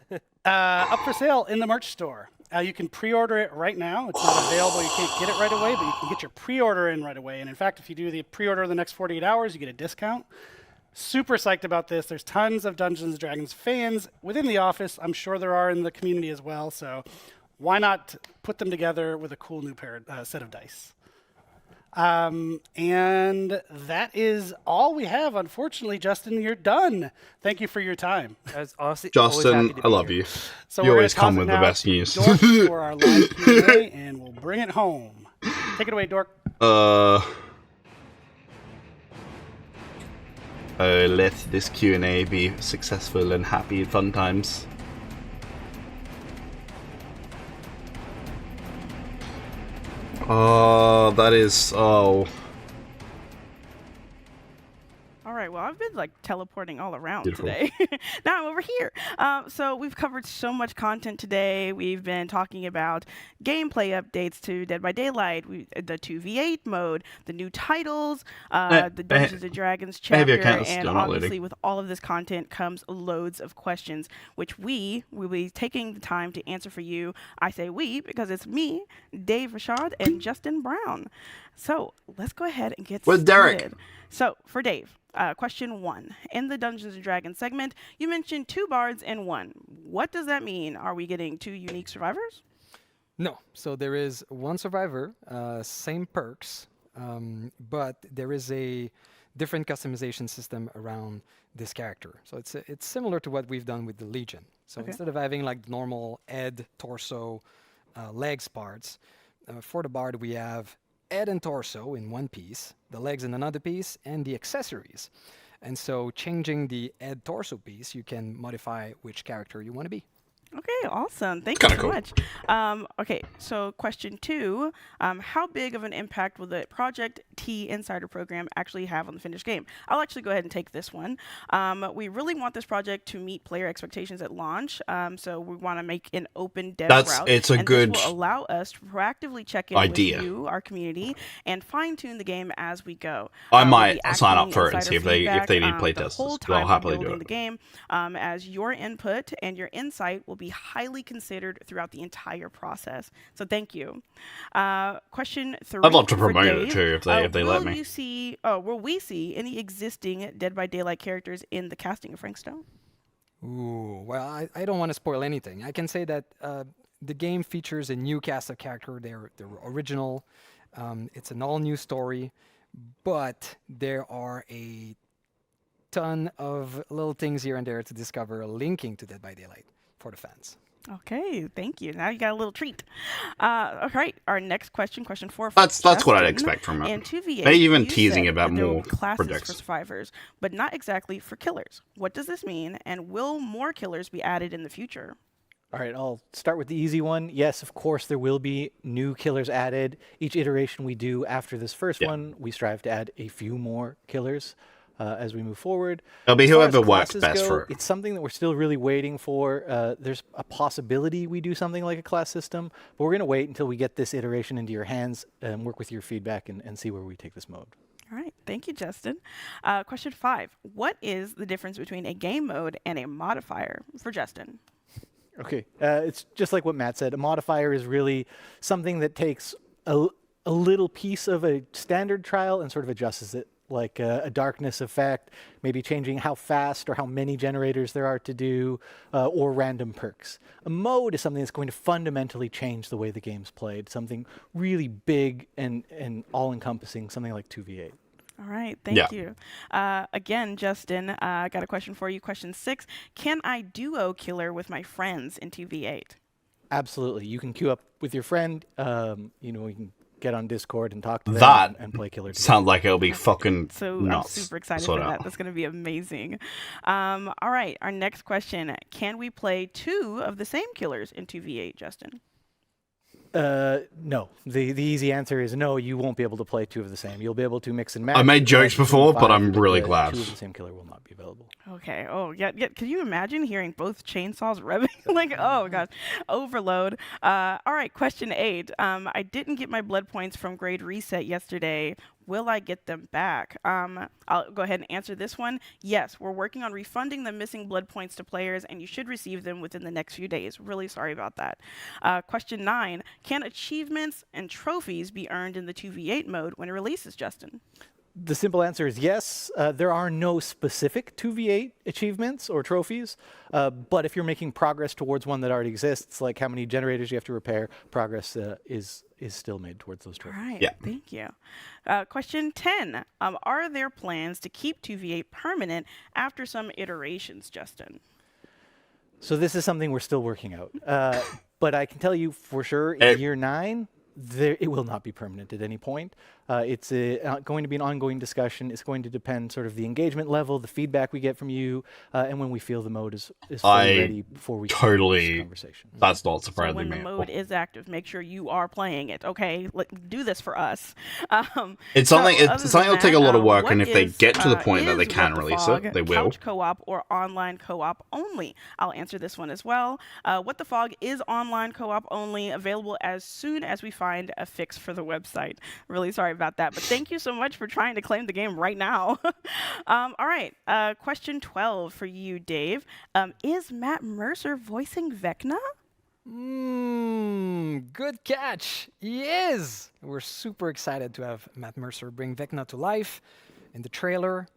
Up for sale in the merch store. You can pre-order it right now. It's not available. You can't get it right away, but you can get your pre-order in right away. And in fact, if you do the pre-order in the next 48 hours, you get a discount. Super psyched about this. There's tons of Dungeons and Dragons fans within the office. I'm sure there are in the community as well. So why not put them together with a cool new set of dice? And that is all we have. Unfortunately, Justin, you're done. Thank you for your time. I was honestly always happy Justin, to I be love here. you. So You we're always gonna come toss it with the now best to news. Dork for our live Q&A, and we'll bring it home. Take it away, Dork. Let this Q&A be successful and happy fun times. All right. Well, I've been like teleporting all around Beautiful. today. Now I'm over here. So we've covered so much content today. We've been talking about gameplay updates to Dead by Daylight, the 2v8 mode, the new titles, the Dungeons and Dragons chapter, and obviously with all of this content comes loads of questions, which we will be taking the time to answer for you. I say we because it's me, Dave Rashad, and Justin Brown. So let's go ahead and get started. Derek? So for Dave, question 1. In the Dungeons & Dragons segment, you mentioned 2 bards and 1. What does that mean? Are we getting 2 unique survivors? No. So there is 1 survivor, same perks, but there is a different customization system around this character. So it's similar to what we've done with the Legion. So instead of having like normal head, torso, legs parts, for the bard we have head and torso in one piece, the legs in another piece, and the accessories. And so changing the head torso piece, you can modify which character you want to be. Okay, awesome. Thank you so much. Okay, so question 2, how big of an impact will the Project T Insider program actually have on the finished game? I'll actually go ahead and take this one. We really want this project to meet player expectations at launch, so we want to make an open dev route. It's a good this will allow us to proactively check in with you, our community, and fine-tune the game as we go. I might sign up for it and see if they need playtests. I'll happily do it. The game, as your input and your insight will be highly considered throughout the entire process. So thank you. Question 3. I'd love to for promote Dave. it too if they let me. Will we see any existing Dead by Daylight characters in the casting of Frank Stone? Ooh, well, I don't want to spoil anything. I can say that the game features a new cast of characters. They're original. It's an all-new story, but there are a ton of little things here and there to discover linking to Dead by Daylight for the fans. Okay, thank you. Now you got a little treat. All right, our next question, question 4. That's what I'd expect from it. And 2v8, Maybe even teasing about more classes projects for survivors, but not exactly for killers. What does this mean, and will more killers be added in the future? All right, I'll start with the easy one. Yes, of course, there will be new killers added. Each iteration we do after this first one, we strive to add a few more killers. As we move forward. It'll be whoever works best for it. It's something that we're still really waiting for. There's a possibility we do something like a class system, but we're going to wait until we get this iteration into your hands and work with your feedback and see where we take this mode. All right, thank you, Justin. Question 5. What is the difference between a game mode and a modifier for Justin? Okay, it's just like what Matt said. A modifier is really something that takes a little piece of a standard trial and sort of adjusts it. Like a darkness effect, maybe changing how fast or how many generators there are to do, or random perks. A mode is something that's going to fundamentally change the way the game's played, something really big and all-encompassing, something like 2v8. All right, thank you. Again, Justin, I got a question for you. Question 6, can I duo killer with my friends in 2v8? Absolutely. You can queue up with your friend. You can get on Discord and talk to them and play killer together. Sounds like it'll be fucking So nuts. I'm super excited for that. That's going to be amazing. All right, our next question. Can we play 2 of the same killers in 2v8, Justin? No. The easy answer is no, you won't be able to play 2 of the same. You'll be able to mix and match. I made jokes before, but I'm really glad. 2 of the same killer will not be available. Okay. Oh, yeah. Can you imagine hearing both chainsaws revving? Like, oh, gosh. Overload. All right. Question 8. I didn't get my blood points from grade reset yesterday. Will I get them back? I'll go ahead and answer this one. Yes, we're working on refunding the missing blood points to players, and you should receive them within the next few days. Really sorry about that. Question 9. Can achievements and trophies be earned in the 2v8 mode when it releases, Justin? The simple answer is yes. There are no specific 2v8 achievements or trophies, but if you're making progress towards one that already exists, like how many generators you have to repair, progress is still made towards those trophies. All right, thank you. Question 10. Are there plans to keep 2v8 permanent after some iterations, Justin? So this is something we're still working out. But I can tell you for sure, in year 9, it will not be permanent at any point. It's going to be an ongoing discussion. It's going to depend sort of the engagement level, the feedback we get from you, and when we feel the mode is fully ready before we start this conversation. That's not surprising when me. the mode is active, make sure you are playing it. Okay, do this for us. It's something that'll take a lot of work, and if they get to the point that they can release it, they will. Couch co-op or online co-op only? I'll answer this one as well. What the Fog is online co-op only, available as soon as we find a fix for the website. Really sorry about that, but thank you so much for trying to claim the game right now. All right, question 12 for you, Dave. Is Matt Mercer voicing Vecna? Good catch. He is. We're super excited to have Matt Mercer bring Vecna to life in the trailer.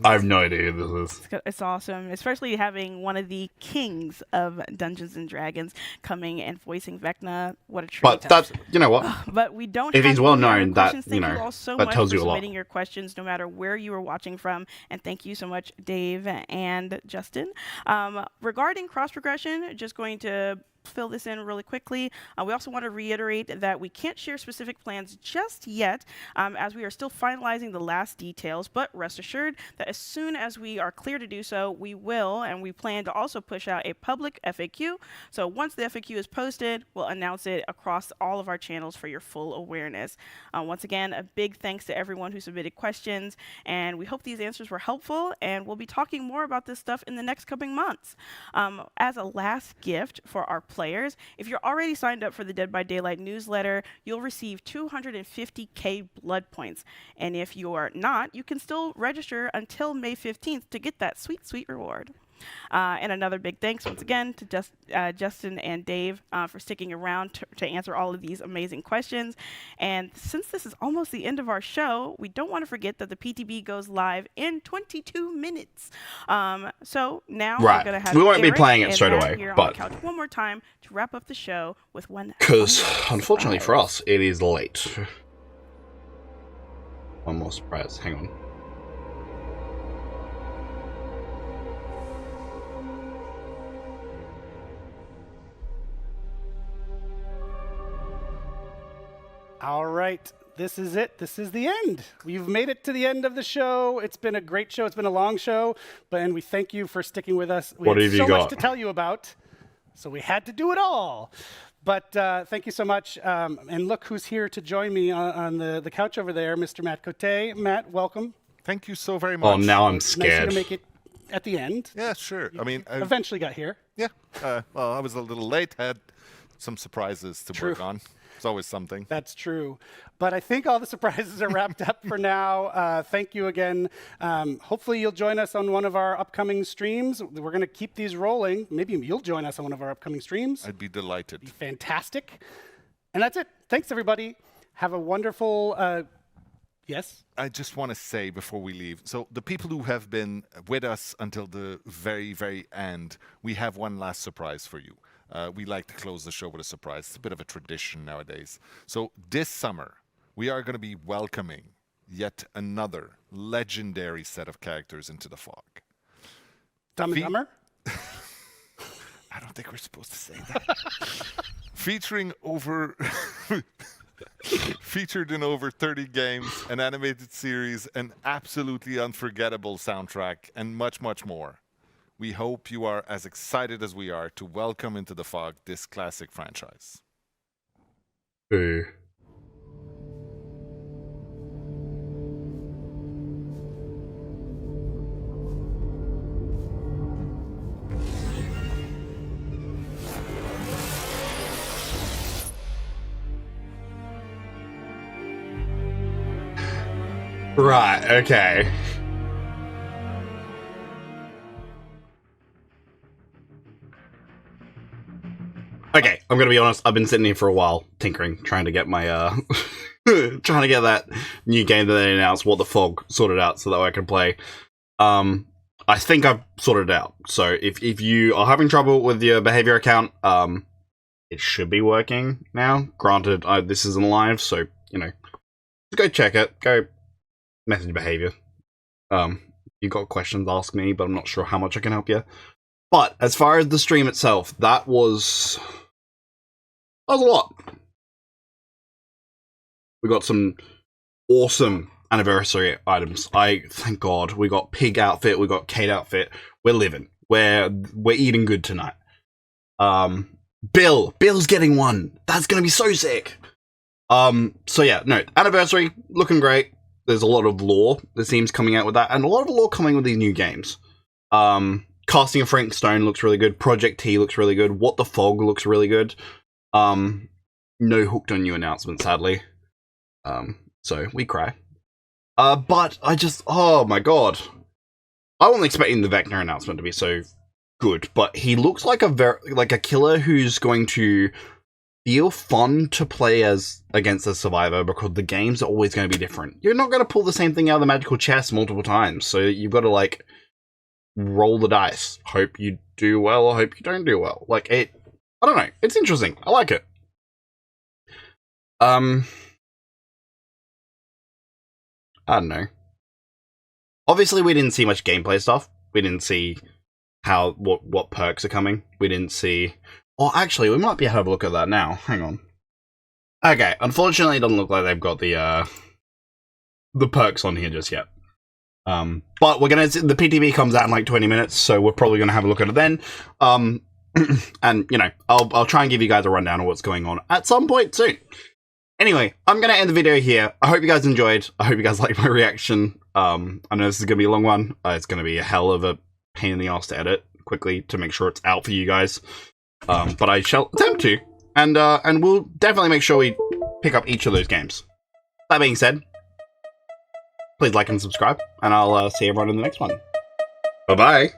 I have no idea who this is. It's awesome, especially having one of the kings of Dungeons and Dragons coming and voicing Vecna. What a treat! But that's, you know what? But we don't. If have he's well any other known, that questions. you Thank know, you all so that much tells for you a lot. submitting your questions, no matter where you are watching from, and thank you so much, Dave and Justin. Regarding cross progression, just going to fill this in really quickly. We also want to reiterate that we can't share specific plans just yet, as we are still finalizing the last details, but rest assured that as soon as we are clear to do so, we will, and we plan to also push out a public FAQ. So once the FAQ is posted, we'll announce it across all of our channels for your full awareness. Once again, a big thanks to everyone who submitted questions, and we hope these answers were helpful, and we'll be talking more about this stuff in the next coming months. As a last gift for our players, if you're already signed up for the Dead by Daylight newsletter, you'll receive 250k blood points. And if you're not, you can still register until May 15th to get that sweet, sweet reward. And another big thanks once again to Justin and Dave for sticking around to answer all of these amazing questions. And since this is almost the end of our show, we don't want to forget that the PTB goes live in 22 minutes. So now we're going to have we won't be Eric playing it and straight Matt away, here on but the couch one more time to wrap up the show with one. Because unfortunately for us, it is late. One more surprise. Hang on. All right, this is it. This is the end. We've made it to the end of the show. It's been a great show. It's been a long show, and we thank you for sticking with us. We What had have you so got? much to tell you about, so we had to do it all. But thank you so much. And look who's here to join me on the couch over there, Mr. Matt Cote. Matt, welcome. Thank you so very much. Oh, now I'm Nice scared. to make it at the end. Yeah, sure. I mean, I Eventually got here. Yeah. Well, I was a little late. Had some surprises to work on. It's always something. That's true. But I think all the surprises are wrapped up for now. Thank you again. Hopefully you'll join us on one of our upcoming streams. We're going to keep these rolling. Maybe you'll join us on one of our upcoming streams. I'd be delighted. Be fantastic. And that's it. Thanks, everybody. Have a wonderful... Yes? I just want to say before we leave, so the people who have been with us until the very, very end, we have one last surprise for you. We like to close the show with a surprise. It's a bit of a tradition nowadays. So this summer, we are going to be welcoming yet another legendary set of characters into the Fog. Dumb and Dumber? I don't think we're supposed to say that. Featured in over 30 games, an animated series, an absolutely unforgettable soundtrack, and much, much more. We hope you are as excited as we are to welcome into the Fog this classic franchise. Boo. Right, okay. Okay, I'm gonna be honest, I've been sitting here for a while, tinkering, trying to get my, trying to get that new game that they announced, What the Fog, sorted out so that I can play. I think I've sorted it out, so if you are having trouble with your behavior account, it should be working now. Granted, this isn't live, so, you know, just go check it, go message behavior. If you got questions, ask me, but I'm not sure how much I can help you. But as far as the stream itself, that was a lot. We got some awesome anniversary items. Thank God we got pig outfit, we got Kate outfit. We're living. We're eating good tonight. Bill's getting one. That's gonna be so sick. So yeah, no, anniversary looking great. There's a lot of lore that seems coming out with that, and a lot of lore coming with these new games. Casting of Frank Stone looks really good. Project T looks really good. What the Fog looks really good. No Hooked on You announcement, sadly. So we cry. But I just, oh my god, I wasn't expecting the Vecna announcement to be so good, but he looks like a killer who's going to feel fun to play against a survivor, because the games are always going to be different. You're not going to pull the same thing out of the magical chest multiple times, so you've got to like roll the dice. Hope you do well, or hope you don't do well. Like I don't know. It's interesting. I like it. I don't know. Obviously, we didn't see much gameplay stuff. We didn't see what perks are coming. We didn't see. Oh, actually, we might be able to have a look at that now. Hang on. Okay, unfortunately, it doesn't look like they've got the perks on here just yet. But we're gonna. The PTB comes out in like 20 minutes, so we're probably gonna have a look at it then. And you know, I'll try and give you guys a rundown of what's going on at some point soon. Anyway, I'm going to end the video here. I hope you guys enjoyed. I hope you guys liked my reaction. I know this is going to be a long one. It's going to be a hell of a pain in the ass to edit quickly to make sure it's out for you guys. But I shall attempt to. And we'll definitely make sure we pick up each of those games. That being said, please like and subscribe. And I'll see everyone in the next one. Bye-bye.